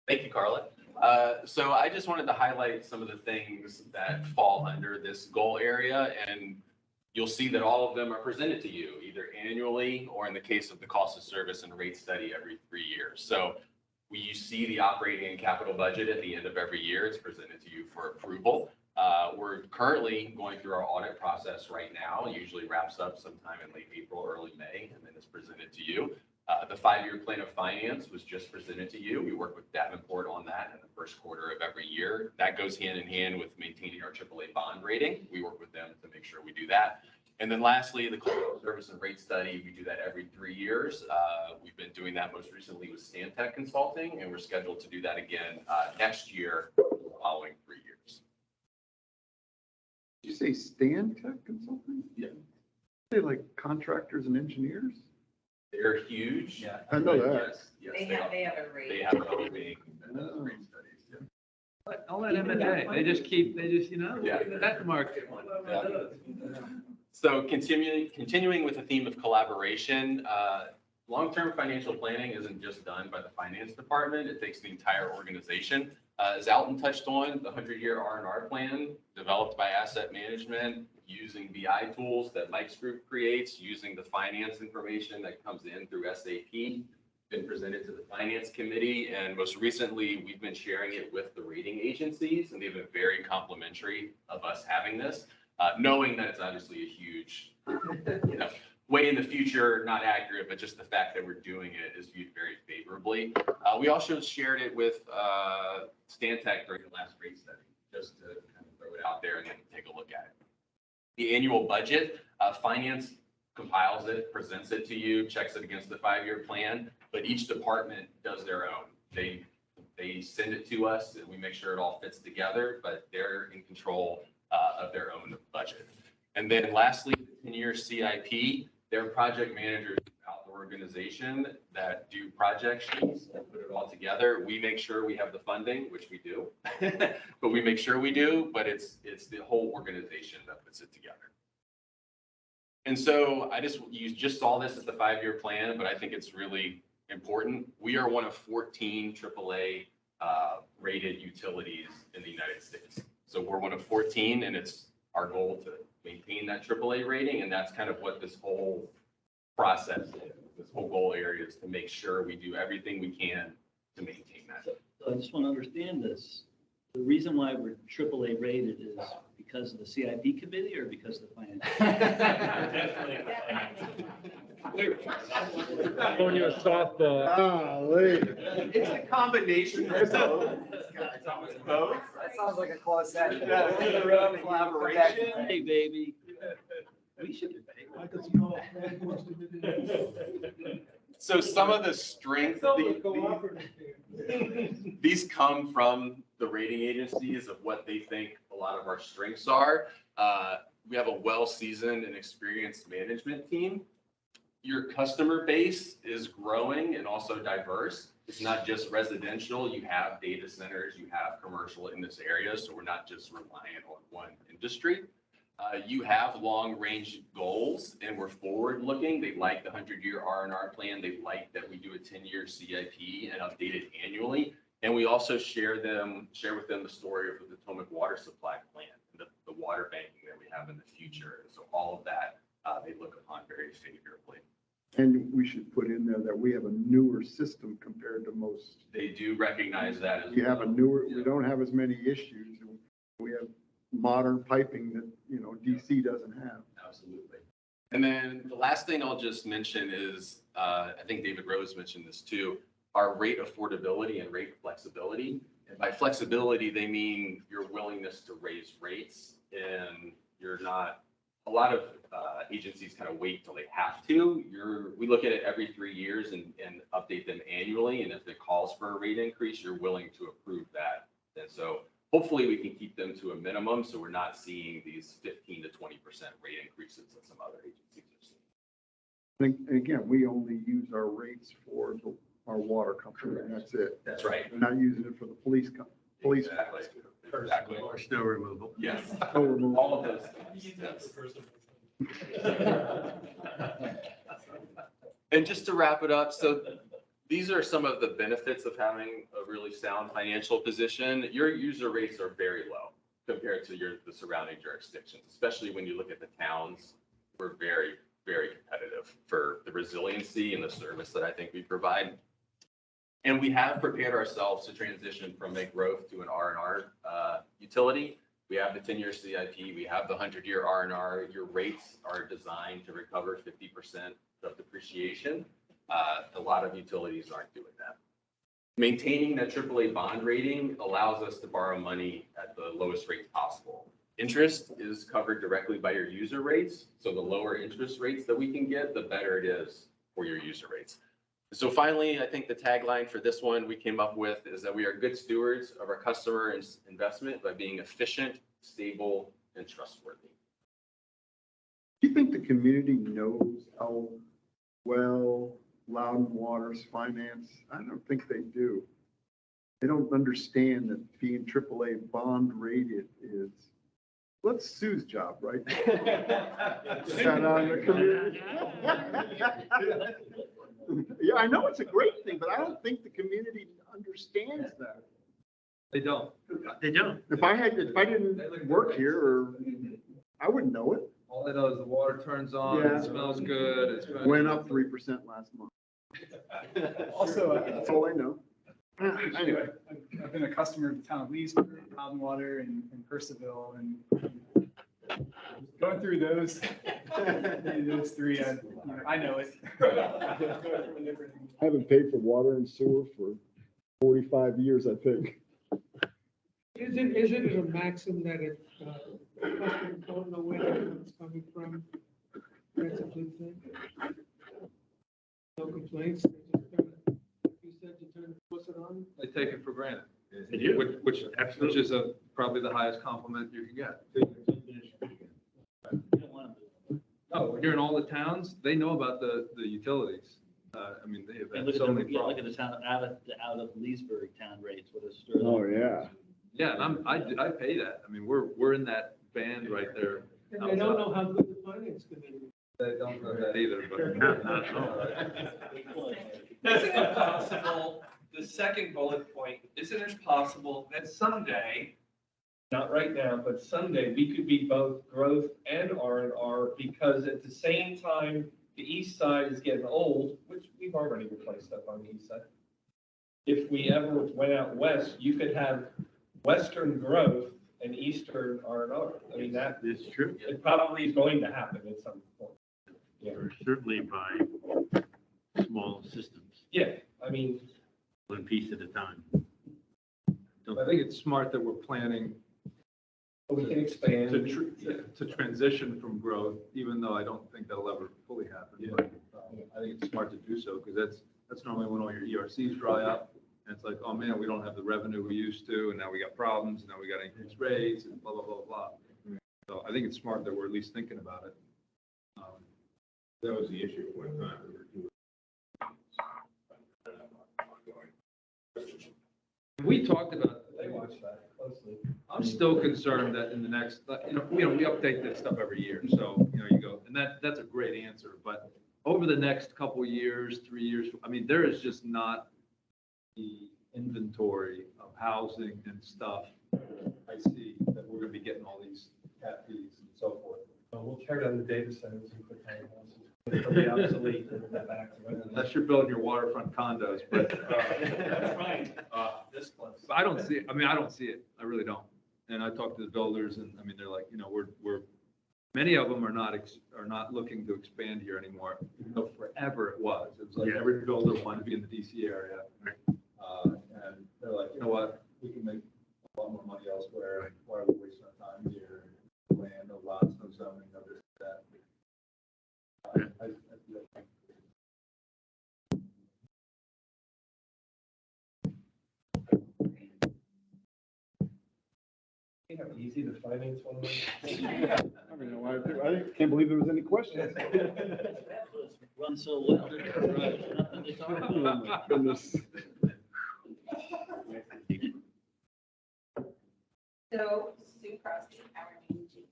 Thank you, Carla. So I just wanted to highlight some of the things that fall under this goal area, and you'll see that all of them are presented to you either annually or in the case of the cost of service and rate study every 3 years. So you see the operating and capital budget at the end of every year. It's presented to you for approval. We're currently going through our audit process right now. It usually wraps up sometime in late April, early May, and then it's presented to you. The 5-year plan of finance was just presented to you. We work with Davenport on that in the first quarter of every year. That goes hand in hand with maintaining our AAA bond rating. We work with them to make sure we do that. And then lastly, the cost of service and rate study, we do that every 3 years. We've been doing that most recently with Stantec Consulting, and we're scheduled to do that again next year, following 3 years. Did you say Stantec Consulting? Yeah. They like contractors and engineers? They're huge. Yeah, I know that. Yes, They have a rate. They have a rating and rate studies. Yeah. But all that M&A, they just, Yeah. that market. So continuing with the theme of collaboration, long-term financial planning isn't just done by the finance department. It takes the entire organization. As Alton touched on, the 100-year R&R plan developed by asset management, using BI tools that Mike's group creates, using the finance information that comes in through SAP, been presented to the finance committee, and most recently, we've been sharing it with the rating agencies, and they've been very complimentary of us having this, knowing that it's obviously a huge, way in the future, not accurate, but just the fact that we're doing it is viewed very favorably. We also shared it with Stantec during the last rate study, just to kind of throw it out there and then take a look at it. The annual budget, finance compiles it, presents it to you, checks it against the 5-year plan, but each department does their own. They send it to us and we make sure it all fits together, but they're in control of their own budget. And then lastly, the 10-year CIP, they're project managers throughout the organization that do project sheets and put it all together. We make sure we have the funding, which we do, but we make sure we do, but it's the whole organization that puts it together. And so you just saw this as the 5-year plan, but I think it's really important. We are one of 14 AAA rated utilities in the United States. So we're one of 14, and it's our goal to maintain that AAA rating. And that's kind of what this whole process is. This whole goal area is to make sure we do everything we can to maintain that. So I just want to understand this. The reason why we're AAA rated is because of the CIP committee or because of the finance? Throwing you a softball. Golly. It's a combination. Both? That sounds like a close session. Collaboration. Hey, baby. We should get paid. I could smell So some of the strengths, these come from the rating agencies of what they think a lot of our strengths are. We have a well-seasoned and experienced management team. Your customer base is growing and also diverse. It's not just residential. You have data centers, you have commercial in this area, so we're not just reliant on one industry. You have long-range goals and we're forward-looking. They like the 100-year R&R plan. They like that we do a 10-year CIP and update it annually. And we also share with them the story of the Potomac water supply plan and the water banking that we have in the future. And so all of that, they look upon very favorably. And we should put in there that we have a newer system compared to most. They do recognize that as We have a newer, Yeah. we don't have as many issues. We have modern piping that, DC doesn't have. Absolutely. And then the last thing I'll just mention is, I think David Rose mentioned this too, our rate affordability and rate flexibility. And by flexibility, they mean your willingness to raise rates and you're not, a lot of agencies kind of wait till they have to. We look at it every 3 years and update them annually. And if it calls for a rate increase, you're willing to approve that. And so hopefully we can keep them to a minimum so we're not seeing these 15 to 20% rate increases that some other agencies are seeing. And again, we only use our rates for our water company, and that's it. That's right. We're not using it for the police. Exactly. Exactly. Or snow removal. Yes. Snow removal. All of those things. Yes. And just to wrap it up, so these are some of the benefits of having a really sound financial position. Your user rates are very low compared to the surrounding jurisdictions, especially when you look at the towns. We're very, very competitive for the resiliency and the service that I think we provide. And we have prepared ourselves to transition from a growth to an R&R utility. We have the 10-year CIP, we have the 100-year R&R. Your rates are designed to recover 50% of depreciation. A lot of utilities aren't doing that. Maintaining that AAA bond rating allows us to borrow money at the lowest rate possible. Interest is covered directly by your user rates. So the lower interest rates that we can get, the better it is for your user rates. So finally, I think the tagline for this one we came up with is that we are good stewards of our customer investment by being efficient, stable, and trustworthy. Do you think the community knows how well Loudon Water's finance? I don't think they do. They don't understand that being AAA bond rated is, what's Sue's job, right? Shout out to the community. Yeah, I know it's a great thing, but I don't think the community understands that. They don't. They don't. If I didn't work here, or I wouldn't know it. All they know is the water turns on, Yeah. it smells good. It's Went up 3% last month. Also, That's all I know. Anyway, I've been a customer of the town of Leesburg, Loudon Water, and Percival, and going through those three, I know it. I haven't paid for water and sewer for 45 years, I think. Isn't it a maxim that if customers don't know where the income's coming from, that's a good thing? No complaints, they just turn it, like you said, you turn the faucet on? They take it for granted. They do. Which is probably the highest compliment you can get. You don't want them to. No, when you're in all the towns, they know about the utilities. I mean, they have And had look at so the, many yeah, look at problems. the town, out of Leesburg town rates, what a Sterling. Oh, yeah. Yeah, and I pay that. I mean, we're in that band right there. And they don't know how good the finance committee is. They don't know that either, but. Not at all. Isn't it possible, the second bullet point, isn't it possible that someday, not right now, but someday, we could be both growth and R&R, because at the same time, the east side is getting old, which we've already replaced stuff on the east side. If we ever went out west, you could have western growth and eastern R&R. I mean, that It's true. it probably is going to happen at some point. Yeah, Or certainly by small systems, yeah, I mean, one piece at a time. don't. I think it's smart that we're planning We can expand. to transition from growth, even though I don't think that'll ever fully happen. But I think it's smart to do so, because that's normally when all your ERCs dry up. And it's like, oh man, we don't have the revenue we used to, and now we got problems, and now we got to increase rates, and blah, blah, blah, blah. So I think it's smart that we're at least thinking about it. That was the issue at one time. We talked about, I'm still concerned that in the next, we update this stuff every year, so, you go, and that's a great answer, but over the next couple of years, 3 years, I mean, there is just not the inventory of housing and stuff I see that we're gonna be getting all these tap fees and so forth. We'll tear down the data centers and put tiny houses. They'll be obsolete and we'll go back to it. Unless you're building your waterfront condos, but, That's right. This close. I don't see it. I mean, I don't see it. I really don't. And I talked to the builders and, I mean, they're like, we're, many of them are not looking to expand here anymore. Forever it was. It was like Yeah. every builder wanted to be in the DC area. And they're like, you know what? We can make a lot more money elsewhere. Why are we wasting our time here? Land, no lots, no zoning, no this, that. I feel like You know, easy to finance one. I don't know why, I can't believe there was any questions. Run so well. Nothing to talk about. Oh my goodness. So Sue Crosby, our new chief.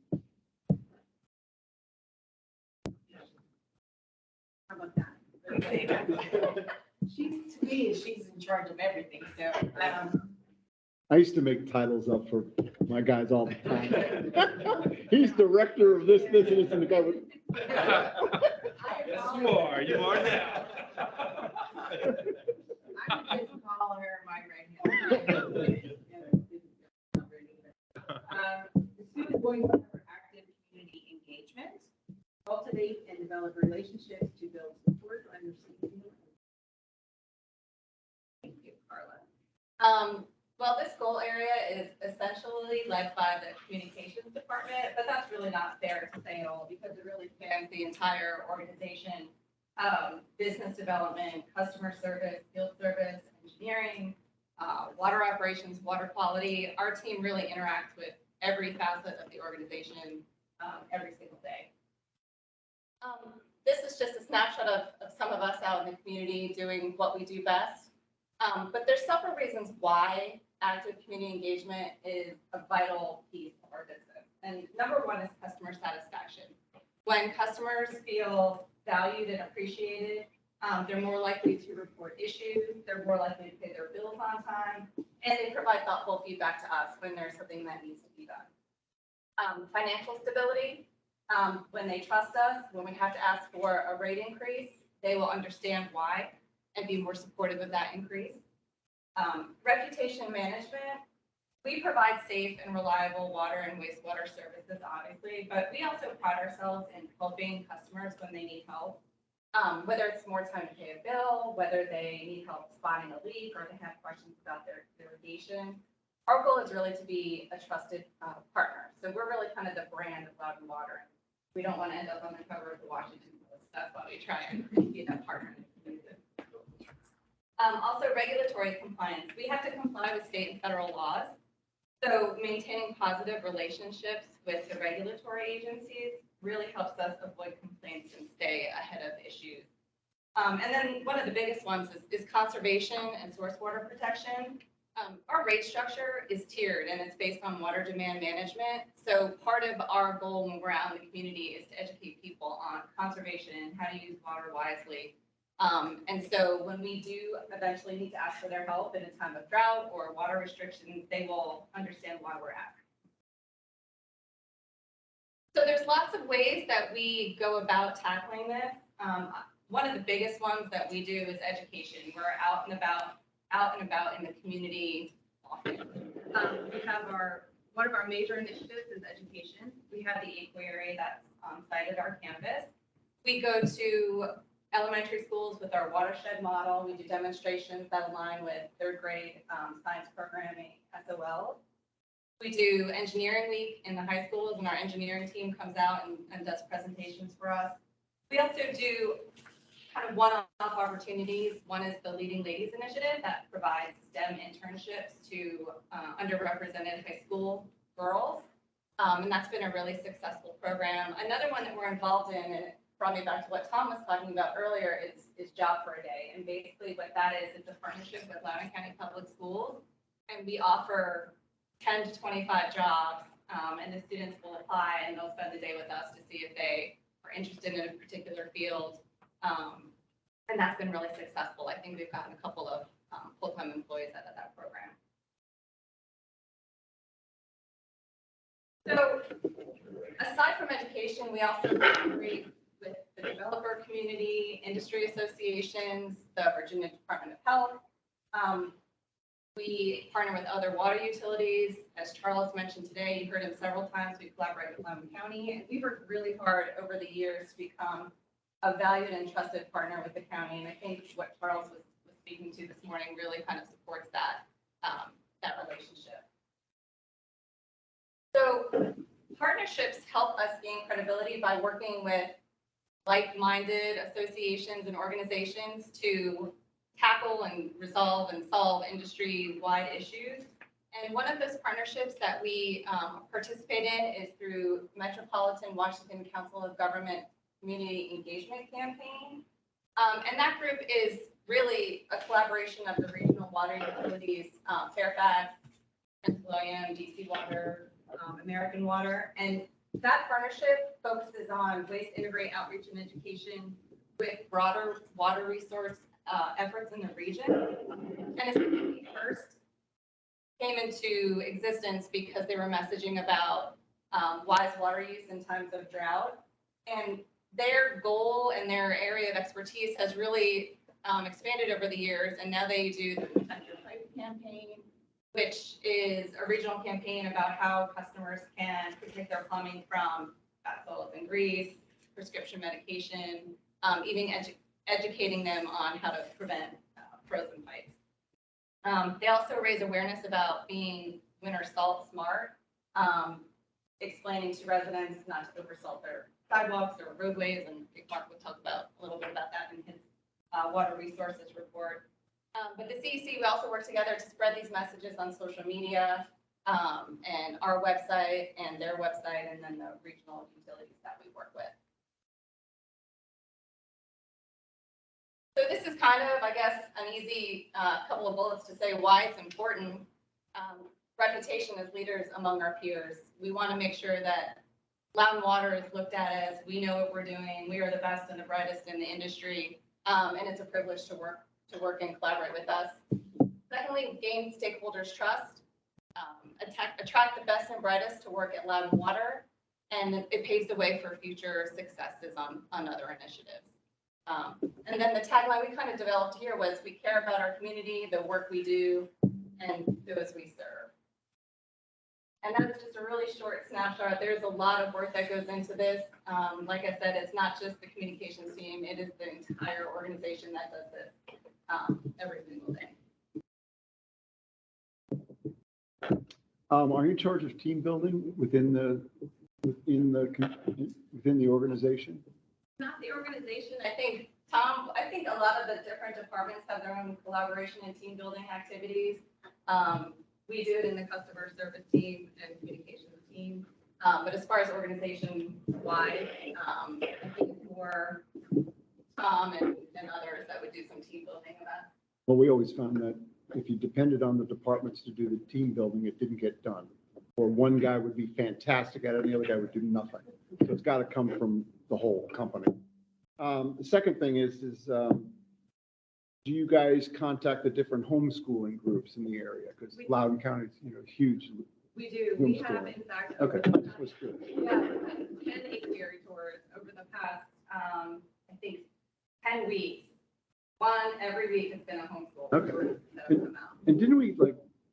How about that? She's, to me, she's in charge of everything, so, I used to make titles up for my guys all the time. He's director of this, and this, and the guy would. Yes, you are. You are now. I would just call her my right hand. Sue is going to cover active community engagement, cultivate and develop relationships to build support, understanding. Thank you, Carla. Well, this goal area is essentially led by the communications department, but that's really not fair to say at all because it really spans the entire organization. Business development, customer service, field service, engineering, water operations, water quality. Our team really interacts with every facet of the organization every single day. This is just a snapshot of some of us out in the community doing what we do best. But there's several reasons why active community engagement is a vital piece of our business. And number one is customer satisfaction. When customers feel valued and appreciated, they're more likely to report issues, they're more likely to pay their bills on time, and they provide thoughtful feedback to us when there's something that needs to be done. Financial stability, when they trust us, when we have to ask for a rate increase, they will understand why and be more supportive of that increase. Reputation management, we provide safe and reliable water and wastewater services, obviously, but we also pride ourselves in helping customers when they need help. Whether it's more time to pay a bill, whether they need help spotting a leak, or they have questions about their irrigation. Our goal is really to be a trusted partner. So we're really kind of the brand of Loudon Water. We don't want to end up on the cover of the Washington Post. That's why we try and be that partner. Also, regulatory compliance. We have to comply with state and federal laws. So maintaining positive relationships with the regulatory agencies really helps us avoid complaints and stay ahead of issues. And then one of the biggest ones is conservation and source water protection. Our rate structure is tiered and it's based on water demand management. So part of our goal when we're out in the community is to educate people on conservation and how to use water wisely. And so when we do eventually need to ask for their help in a time of drought or water restrictions, they will understand why we're asking. So there's lots of ways that we go about tackling this. One of the biggest ones that we do is education. We're out and about in the community often. We have one of our major initiatives is education. We have the aquarium that's on site at our campus. We go to elementary schools with our watershed model. We do demonstrations that align with third grade science programming SOL. We do engineering week in the high schools, and our engineering team comes out and does presentations for us. We also do kind of one-off opportunities. One is the Leading Ladies Initiative that provides STEM internships to underrepresented high school girls. And that's been a really successful program. Another one that we're involved in, and it brought me back to what Tom was talking about earlier, is Job for a Day. And basically what that is, it's a partnership with Loudoun County Public Schools. And we offer 10 to 25 jobs, and the students will apply and they'll spend the day with us to see if they are interested in a particular field. And that's been really successful. I think we've gotten a couple of full-time employees out of that program. So aside from education, we also collaborate with the developer community, industry associations, the Virginia Department of Health. We partner with other water utilities. As Charles mentioned today, you heard him several times, we collaborate with Loudoun County, and we've worked really hard over the years to become a valued and trusted partner with the county. And I think what Charles was speaking to this morning really kind of supports that, that relationship. So partnerships help us gain credibility by working with like-minded associations and organizations to tackle and resolve and solve industry-wide issues. And one of those partnerships that we participate in is through Metropolitan Washington Council of Government Community Engagement Campaign. And that group is really a collaboration of the regional water utilities, Fairfax, Prince William, DC Water, American Water. And that partnership focuses on waste integrate outreach and education with broader water resource efforts in the region. And it first came into existence because they were messaging about wise water use in times of drought. And their goal and their area of expertise has really expanded over the years. And now they do the Protect Your Pipe campaign, which is a regional campaign about how customers can protect their plumbing from asphalt and grease, prescription medication, even educating them on how to prevent frozen pipes. They also raise awareness about being winter salt smart, explaining to residents not to oversalt their sidewalks or roadways, and Mark will talk about a little bit about that in his water resources report. But the CEC, we also work together to spread these messages on social media, and our website and their website, and then the regional utilities that we work with. So this is kind of, I guess, an easy couple of bullets to say why it's important. Reputation as leaders among our peers. We want to make sure that Loudoun Water is looked at as we know what we're doing. We are the best and the brightest in the industry, and it's a privilege to work and collaborate with us. Secondly, gain stakeholders' trust. Attract the best and brightest to work at Loudoun Water, and it paves the way for future successes on other initiatives. And then the tagline we kind of developed here was, we care about our community, the work we do, and those we serve. And that's just a really short snapshot. There's a lot of work that goes into this. Like I said, it's not just the communications team, it is the entire organization that does this every single day. Are you in charge of team building within the organization? Not the organization. I think, Tom, a lot of the different departments have their own collaboration and team building activities. We do it in the customer service team and communications team. But as far as organization-wide, I think it's more Tom and others that would do some team building of that. Well, we always found that if you depended on the departments to do the team building, it didn't get done. Or one guy would be fantastic at it, and the other guy would do nothing. So it's got to come from the whole company. The second thing is do you guys contact the different homeschooling groups in the area? Because Loudoun County is, huge. We do. We have, in fact, okay. We've had 10 apiary tours over the past, I think, 10 weeks. One every week has been a homeschool. Okay. And didn't we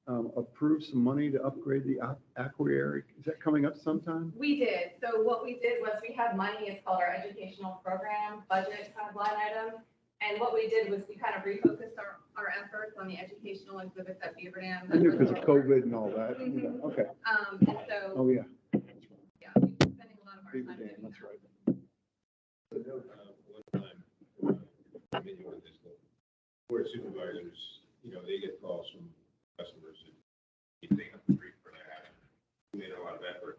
approve some money to upgrade the aquarium? Is that coming up sometime? We did. So what we did was we have money, it's called our educational program budget kind of line item. And what we did was we kind of refocused our efforts on the educational exhibits at Beaver Dam. I knew because of COVID and all that. Mhm. Okay. And so, Oh, yeah. yeah, we've been spending a lot of our Beaver time Dam, doing that's that. right. One time, meeting with this, board of supervisors, you know, they get calls from customers that you think up the street for their house. We made a lot of effort.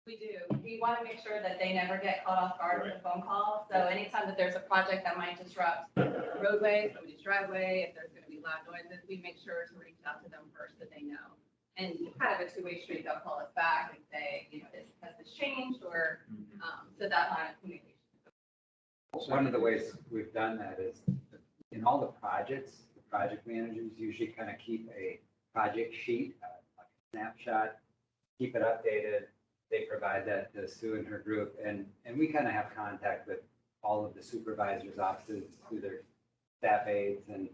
We do. We want to make sure that they never get caught off guard with a phone call. So anytime that there's a project that might disrupt a roadway, somebody's driveway, if there's going to be loud noises, we make sure to reach out to them first so they know. And kind of a two-way street, they'll call us back and say, you know, has this changed or, so that line of communication. One of the ways we've done that is in all the projects, the project managers usually kind of keep a project sheet, like a snapshot, keep it updated. They provide that to Sue and her group, and we kind of have contact with all of the supervisors' offices through their staff aides and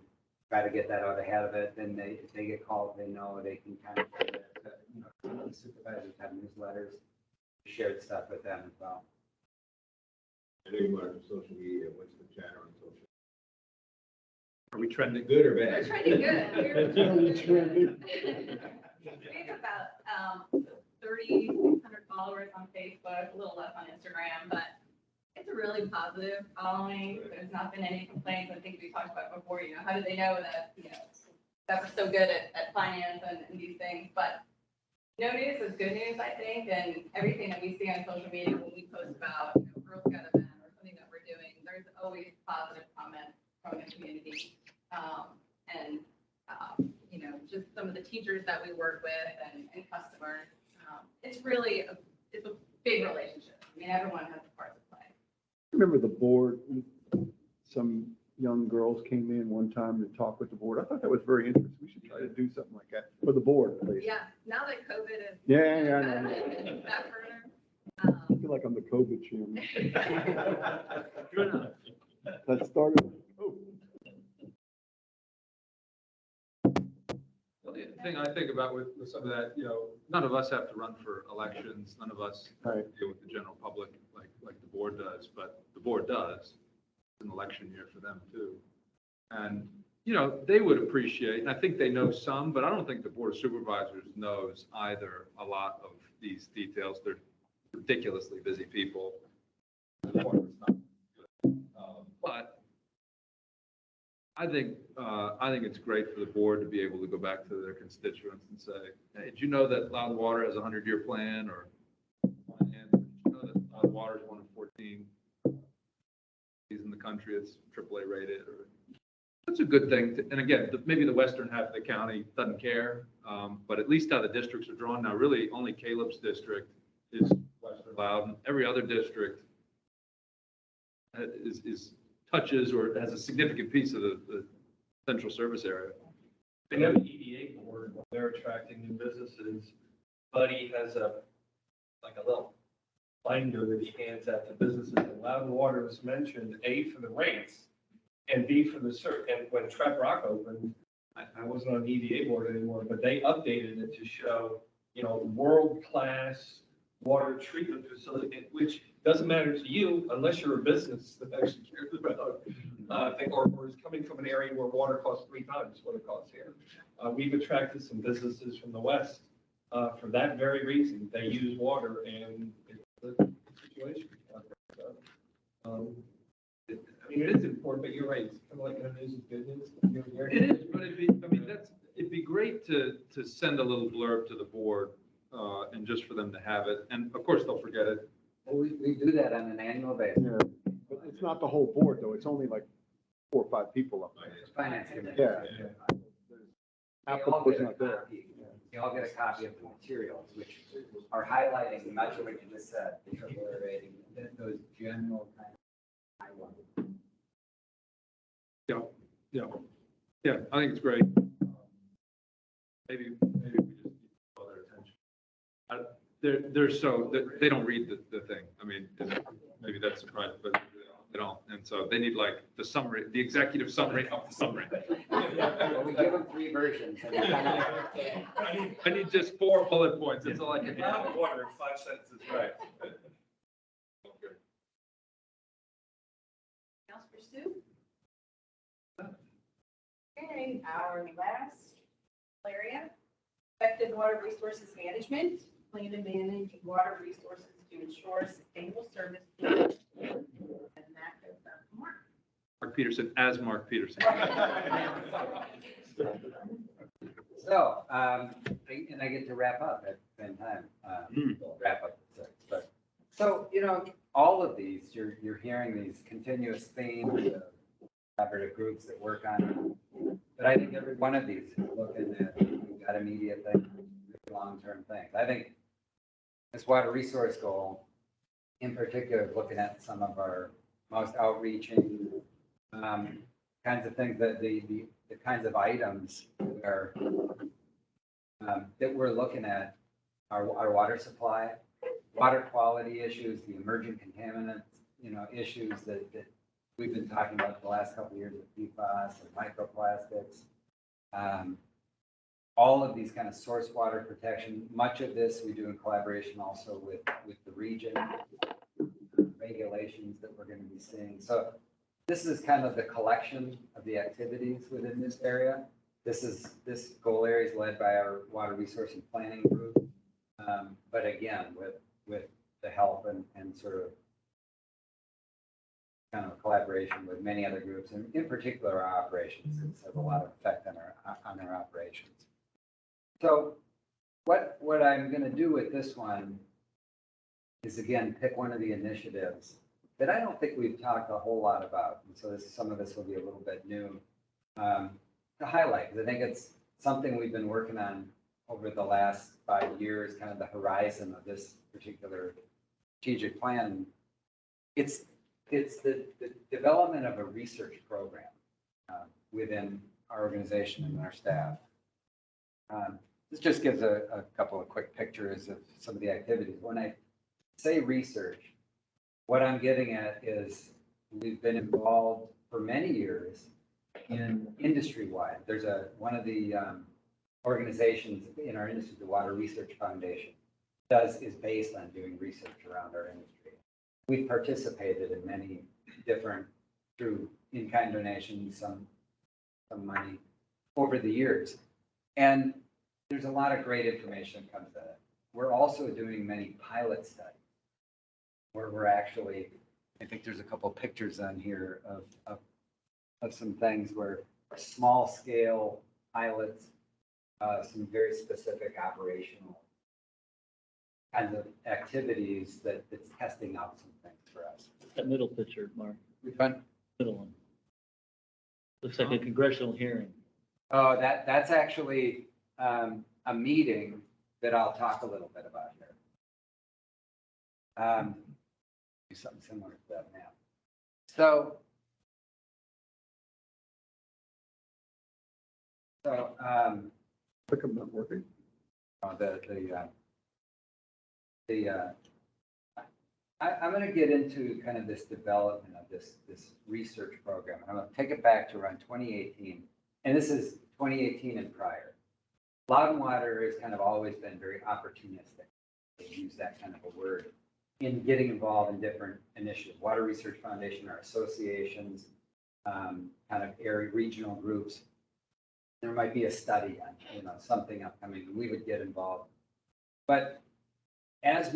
try to get that out ahead of it. Then if they get called, they know they can kind of, you know, some of the supervisors have newsletters, shared stuff with them as well. I know you monitor social media. What's the chatter on social? Are we trending? Good or We're bad? trending good. We have about 3,600 followers on Facebook, a little less on Instagram, but it's a really positive following. There's not been any complaints. I think we talked about before, you know, how do they know that, you know, that we're so good at finance and these things, but no news is good news, I think, and everything that we see on social media when we post about, you know, Girl Scout event or something that we're doing, there's always positive comments from the community. You know, just some of the teachers that we work with and customers. It's really, it's a big relationship. I mean, everyone has a part to play. Remember the board, some young girls came in one time to talk with the board. I thought that was very interesting. We should try to do something like that for the board, please. Yeah, now that COVID is. Yeah, I know. That further. I feel like I'm the COVID chairman. Good enough. That started with COVID. The thing I think about with some of that, you know, none of us have to run for elections. None of us Right. deal with the general public like the board does, but the board does. It's an election year for them too. And, you know, they would appreciate, and I think they know some, but I don't think the board of supervisors knows either a lot of these details. They're ridiculously busy people. But I think it's great for the board to be able to go back to their constituents and say, hey, did you know that Loudwater has a 100-year plan? Or did you know that Loudwater is one of 14 cities in the country that's AAA rated? Or that's a good thing. And again, maybe the western half of the county doesn't care, but at least how the districts are drawn now, really only Caleb's district is Western Loudon. Every other district is touches or has a significant piece of the central service area. They have an EDA board, when they're attracting new businesses. Buddy has a little binder that he hands out to businesses, and Loudon Water was mentioned, A, for the rates, and B, for the and when Trap Rock opened, I wasn't on the EDA board anymore, but they updated it to show, you know, world-class water treatment facility, which doesn't matter to you unless you're a business that actually cares about or is coming from an area where water costs 3 times what it costs here. We've attracted some businesses from the West for that very reason. They use water and it's a situation. I mean, it is important, but you're right. It's kind of like no news is good news. It is, but it'd be great to send a little blurb to the board and just for them to have it. And of course, they'll forget it. Well, we do that on an annual basis. Yeah, but it's not the whole board though. It's only like 4 or 5 people up there. Finance committee. Yeah. Half the board's not there. You all get a copy of the materials, which are highlighting much of what you just said, the AAA rating, those general kind of Yeah, I think it's great. Maybe we just need to call their attention. They're so, they don't read the thing. I mean, maybe that's surprising, but they don't. And so they need like the summary, the executive summary of the summary. Well, we give them 3 versions. And I need just 4 bullet points. That's all I can do. Water in 5 sentences, right? for Sue. Okay, our last area, effective water resources management, plan to manage water resources to ensure sustainable service. And that goes up to Mark. Mark Peterson, as Mark Peterson. So, and I get to wrap up at the same time. We'll wrap up at 6, but, so, all of these, you're hearing these continuous themes of collaborative groups that work on it. But I think every one of these is looking at, we've got immediate things, long-term things. I think this water resource goal, in particular, is looking at some of our most outreaching kinds of things, that the kinds of items are that we're looking at, our water supply, water quality issues, the emerging contaminants, issues that we've been talking about the last couple of years with PFAS and microplastics. All of these kind of source water protection, much of this we do in collaboration also with the region, regulations that we're going to be seeing. So this is kind of the collection of the activities within this area. This goal area is led by our water resource and planning group. But again, with the help and sort of kind of collaboration with many other groups, and in particular our operations, it's have a lot of effect on our operations. So what I'm going to do with this one is, again, pick one of the initiatives that I don't think we've talked a whole lot about. And so some of this will be a little bit new to highlight, because I think it's something we've been working on over the last 5 years, kind of the horizon of this particular strategic plan. It's the development of a research program within our organization and our staff. This just gives a couple of quick pictures of some of the activities. When I say research, what I'm getting at is we've been involved for many years in industry-wide. There's one of the organizations in our industry, the Water Research Foundation, is based on doing research around our industry. We've participated in many different, through in-kind donations, some money over the years. And there's a lot of great information that comes out of it. We're also doing many pilot studies where we're actually, I think there's a couple pictures on here of some things where small scale pilots, some very specific operational kinds of activities that's testing out some things for us. That middle picture, Mark, Which one? middle one. Looks like a congressional hearing. Oh, that's actually a meeting that I'll talk a little bit about here. Do something similar to that now. So Click, I'm not working. I'm going to get into kind of this development of this research program. I'm going to take it back to around 2018, and this is 2018 and prior. Loudon Water has kind of always been very opportunistic, to use that kind of a word, in getting involved in different initiatives. Water Research Foundation, our associations, kind of area regional groups. There might be a study on, something upcoming, and we would get involved. But as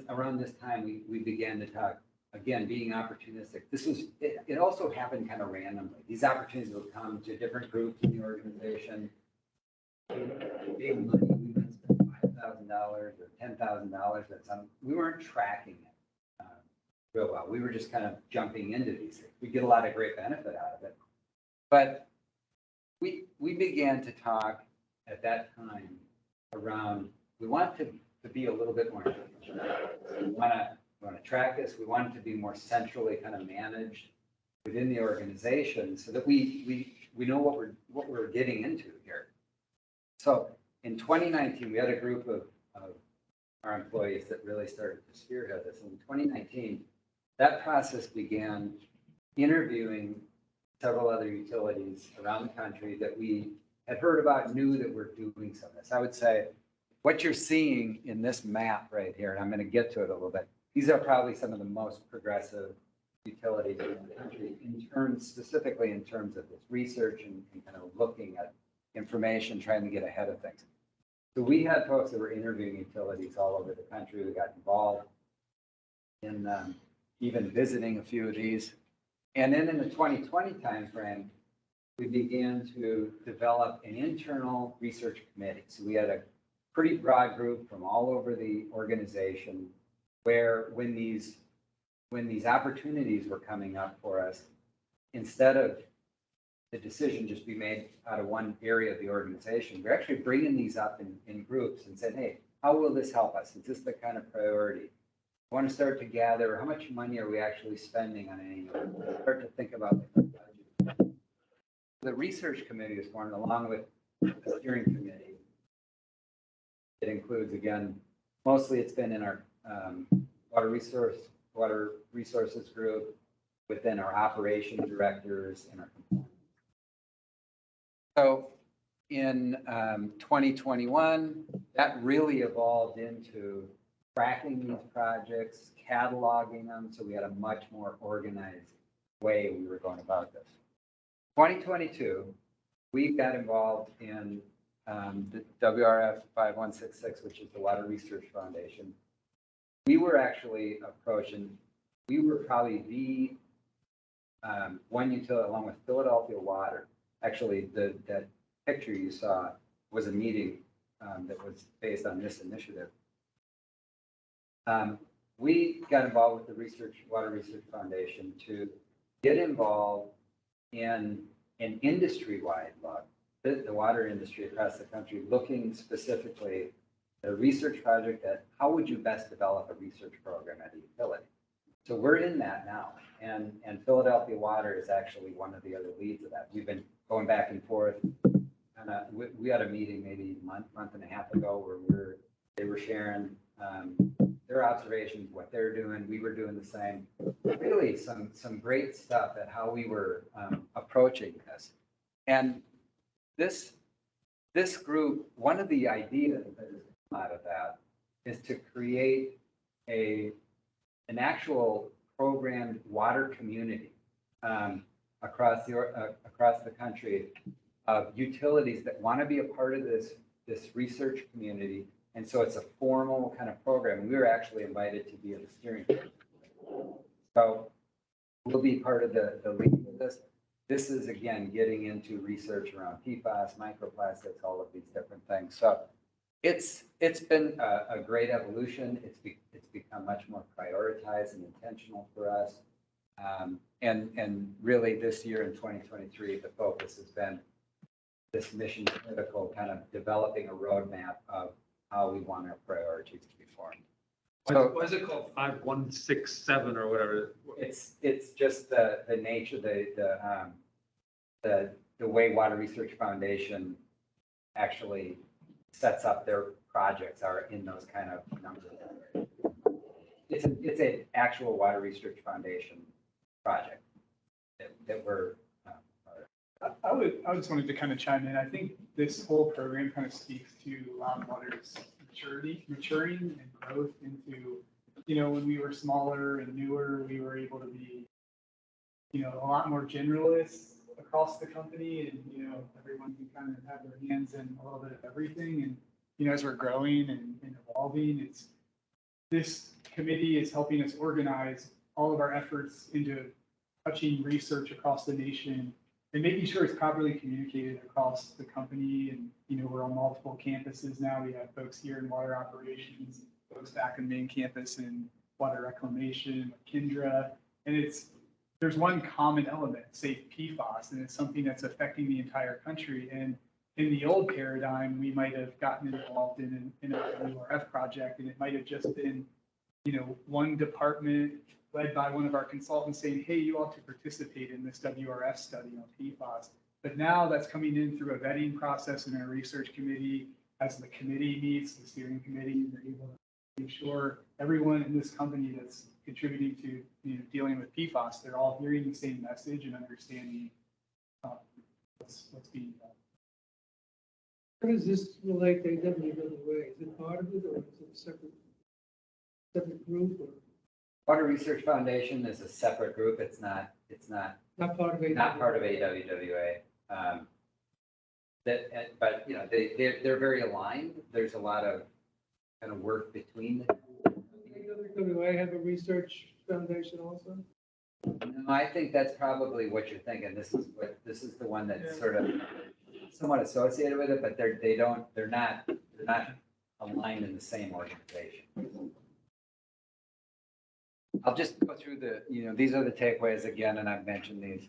around this time, we began to talk, again, being opportunistic. It also happened kind of randomly. These opportunities would come to different groups in the organization. Big money, we might spend $5,000 or $10,000 at some, we weren't tracking it real well. We were just kind of jumping into these things. We get a lot of great benefit out of it. But we began to talk at that time around, we want to be a little bit more, we want to track this. We want it to be more centrally kind of managed within the organization so that we know what we're getting into here. So in 2019, we had a group of our employees that really started to spearhead this. In 2019, that process began interviewing several other utilities around the country that we had heard about, knew that were doing some of this. I would say what you're seeing in this map right here, and I'm going to get to it a little bit, these are probably some of the most progressive utilities in the country in terms, specifically in terms of this research and kind of looking at information, trying to get ahead of things. So we had folks that were interviewing utilities all over the country. We got involved in even visiting a few of these. And then in the 2020 timeframe, we began to develop an internal research committee. So we had a pretty broad group from all over the organization where when these opportunities were coming up for us, instead of the decision just be made out of one area of the organization, we're actually bringing these up in groups and saying, hey, how will this help us? Is this the kind of priority? I want to start to gather how much money are we actually spending on any, start to think about the budget. The research committee is formed along with the steering committee. It includes, again, mostly it's been in our water resources group, within our operation directors and our compliance. So in 2021, that really evolved into tracking these projects, cataloging them, so we had a much more organized way we were going about this. 2022, we got involved in the WRF 5166, which is the Water Research Foundation. We were actually approached, and we were probably the one utility, along with Philadelphia Water. Actually, that picture you saw was a meeting that was based on this initiative. We got involved with the Water Research Foundation to get involved in an industry-wide look, the water industry across the country, looking specifically at a research project at how would you best develop a research program at a utility. So we're in that now, and Philadelphia Water is actually one of the other leads of that. We've been going back and forth. We had a meeting maybe a month and a half ago where they were sharing their observations, what they're doing. We were doing the same. Really some great stuff at how we were approaching this. And this group, one of the ideas that has come out of that is to create an actual programmed water community across the country of utilities that want to be a part of this research community. And so it's a formal kind of program. We were actually invited to be in the steering committee. So we'll be part of the lead of this. This is, again, getting into research around PFAS, microplastics, all of these different things. So it's been a great evolution. It's become much more prioritized and intentional for us. And really this year in 2023, the focus has been this mission critical kind of developing a roadmap of how we want our priorities to be formed. So, what is it called? 5167 or whatever? It's just the nature, the way Water Research Foundation actually sets up their projects are in those kind of numbers. It's an actual Water Research Foundation project that we're. I just wanted to kind of chime in. I think this whole program kind of speaks to Loud Water's maturing and growth into, when we were smaller and newer, we were able to be, a lot more generalists across the company, and, everyone can kind of have their hands in a little bit of everything. And, as we're growing and evolving, this committee is helping us organize all of our efforts into touching research across the nation and making sure it's properly communicated across the company. And, we're on multiple campuses now. We have folks here in water operations, folks back in main campus in water reclamation, Kindra. And there's one common element, say PFAS, and it's something that's affecting the entire country. And in the old paradigm, we might have gotten involved in a WRF project, and it might have just been, one department led by one of our consultants saying, hey, you ought to participate in this WRF study on PFAS. But now that's coming in through a vetting process in our research committee. As the committee meets, the steering committee, they're able to make sure everyone in this company that's contributing to dealing with PFAS, they're all hearing the same message and understanding what's being done. How does this relate to AWWA? Is it part of it, or is it a separate group? Or? Water Research Foundation is a separate group. It's not Not part of it. not part of AWWA. But, you know, they're very aligned. There's a lot of kind of work between the two. WA have a research foundation also? No, I think that's probably what you're thinking. This is the one that's sort of somewhat associated with it, but they're not aligned in the same organization. I'll just go through these are the takeaways again, and I've mentioned these.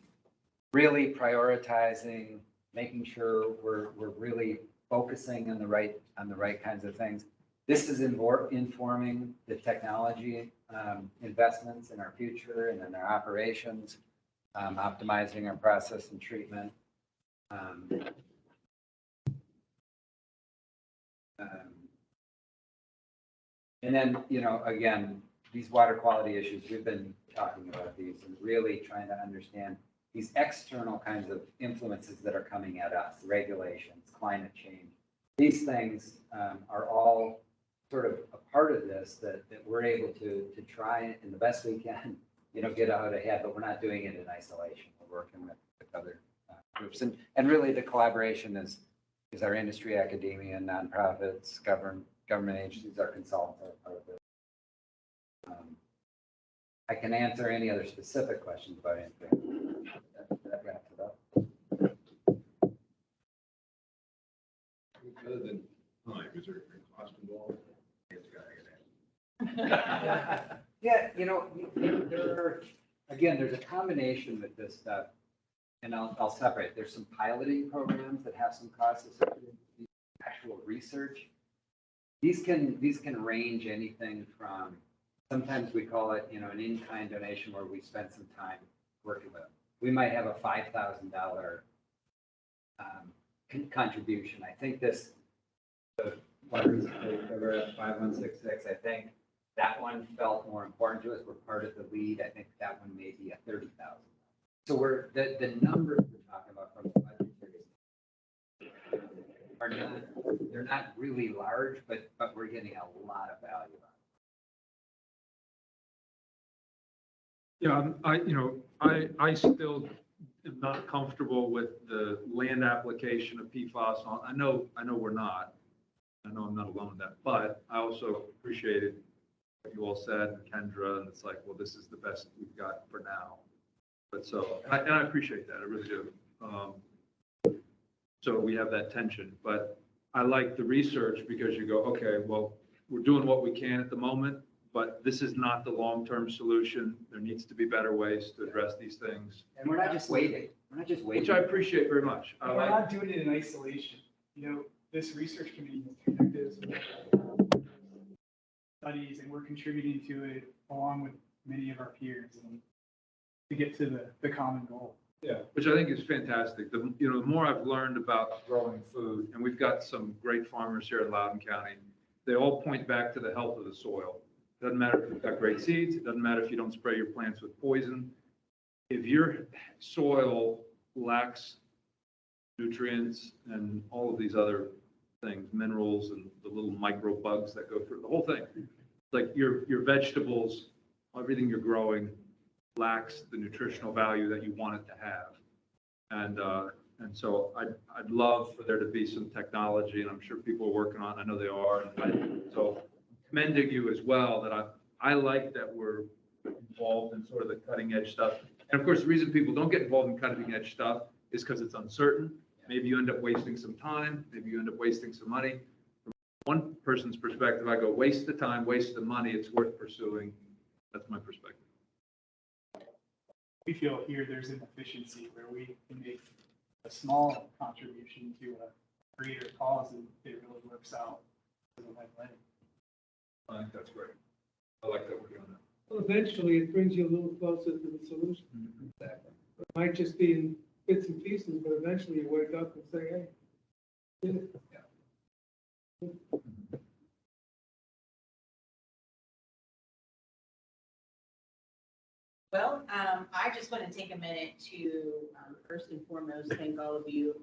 Really prioritizing, making sure we're really focusing on the right kinds of things. This is informing the technology investments in our future and in our operations, optimizing our process and treatment. And then, again, these water quality issues, we've been talking about these and really trying to understand these external kinds of influences that are coming at us, regulations, climate change. These things are all sort of a part of this that we're able to try in the best we can, get out ahead, but we're not doing it in isolation. We're working with other groups. And really the collaboration is our industry, academia, nonprofits, government agencies, our consultants are part of it. I can answer any other specific questions about anything. That wraps it up. Other than time, is there a cost involved? Yeah, there's a combination with this stuff, and I'll separate. There's some piloting programs that have some costs associated with the actual research. These can range anything from, sometimes we call it, an in-kind donation where we spend some time working with them. We might have a $5,000 contribution. I think the water research cover at 5166, I think that one felt more important to us. We're part of the lead. I think that one may be at 30,000. So the numbers we're talking about from the budgetary they're not really large, but we're getting a lot of value out of it. Yeah, I still am not comfortable with the land application of PFAS. I know we're not. I know I'm not alone in that, but I also appreciated what you all said, Kendra, and it's like, well, this is the best we've got for now. But I appreciate that. I really do. So we have that tension, but I like the research because you go, okay, well, we're doing what we can at the moment, but this is not the long-term solution. There needs to be better ways to address these things. And we're not just waiting. Which I appreciate very much. And we're not doing it in isolation. This research committee has connected us with studies, and we're contributing to it along with many of our peers and to get to the common goal. Yeah, which I think is fantastic. The more I've learned about growing food, and we've got some great farmers here in Loudoun County, they all point back to the health of the soil. Doesn't matter if you've got great seeds. It doesn't matter if you don't spray your plants with poison. If your soil lacks nutrients and all of these other things, minerals and the little micro bugs that go through the whole thing, like your vegetables, everything you're growing lacks the nutritional value that you want it to have. And so I'd love for there to be some technology, and I'm sure people are working on it. I know they are. So commending you as well that I like that we're involved in sort of the cutting edge stuff. And of course, the reason people don't get involved in cutting edge stuff is because it's uncertain. Maybe you end up wasting some time. Maybe you end up wasting some money. From one person's perspective, I go, waste the time, waste the money. It's worth pursuing. That's my perspective. We feel here there's an efficiency where we can make a small contribution to a greater cause, and it really works out. I think that's great. I like that we're doing that. Well, eventually it brings you a little closer to the solution. Exactly. It might just be in bits and pieces, but eventually you wake up and say, hey, did it. Well, I just want to take a minute to first and foremost thank all of you.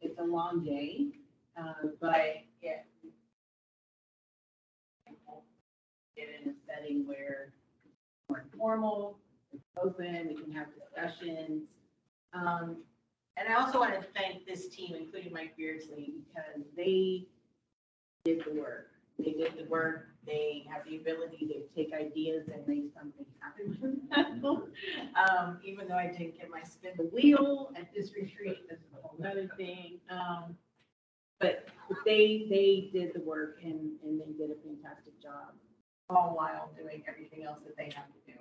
It's a long day, but yeah, get in a setting where more informal, it's open, we can have discussions. And I also want to thank this team, including Mike Beardsley, because they did the work. They did the work. They have the ability to take ideas and make something happen from them. Even though I didn't get my spin the wheel at this retreat, that's a whole other thing. But they did the work and they did a fantastic job, all while doing everything else that they have to do.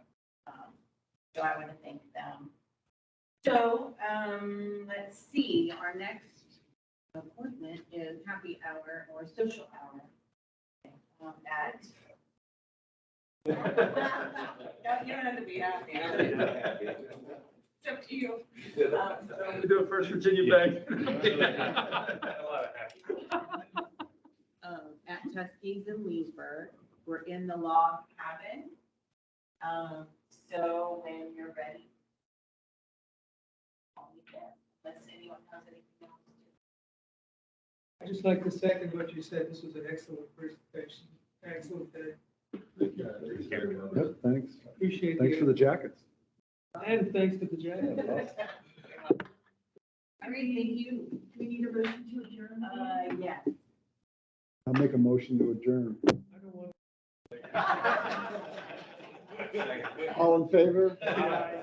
So I want to thank them. So, let's see, our next appointment is happy hour or social hour. At. You don't have to be happy. It's up to you. We do it first Virginia Bank. At Tuskegee and Leesburg, we're in the log cabin. So when you're ready. I'll be there, unless anyone has anything else to. I just like to second what you said. This was an excellent presentation. Excellent day. Yep, thanks. Appreciate Thanks for the jackets. And thanks to the judge. All right, thank you. Do we need a motion to adjourn? Yes. I'll make a motion to adjourn. I don't want. All in favor? Aye.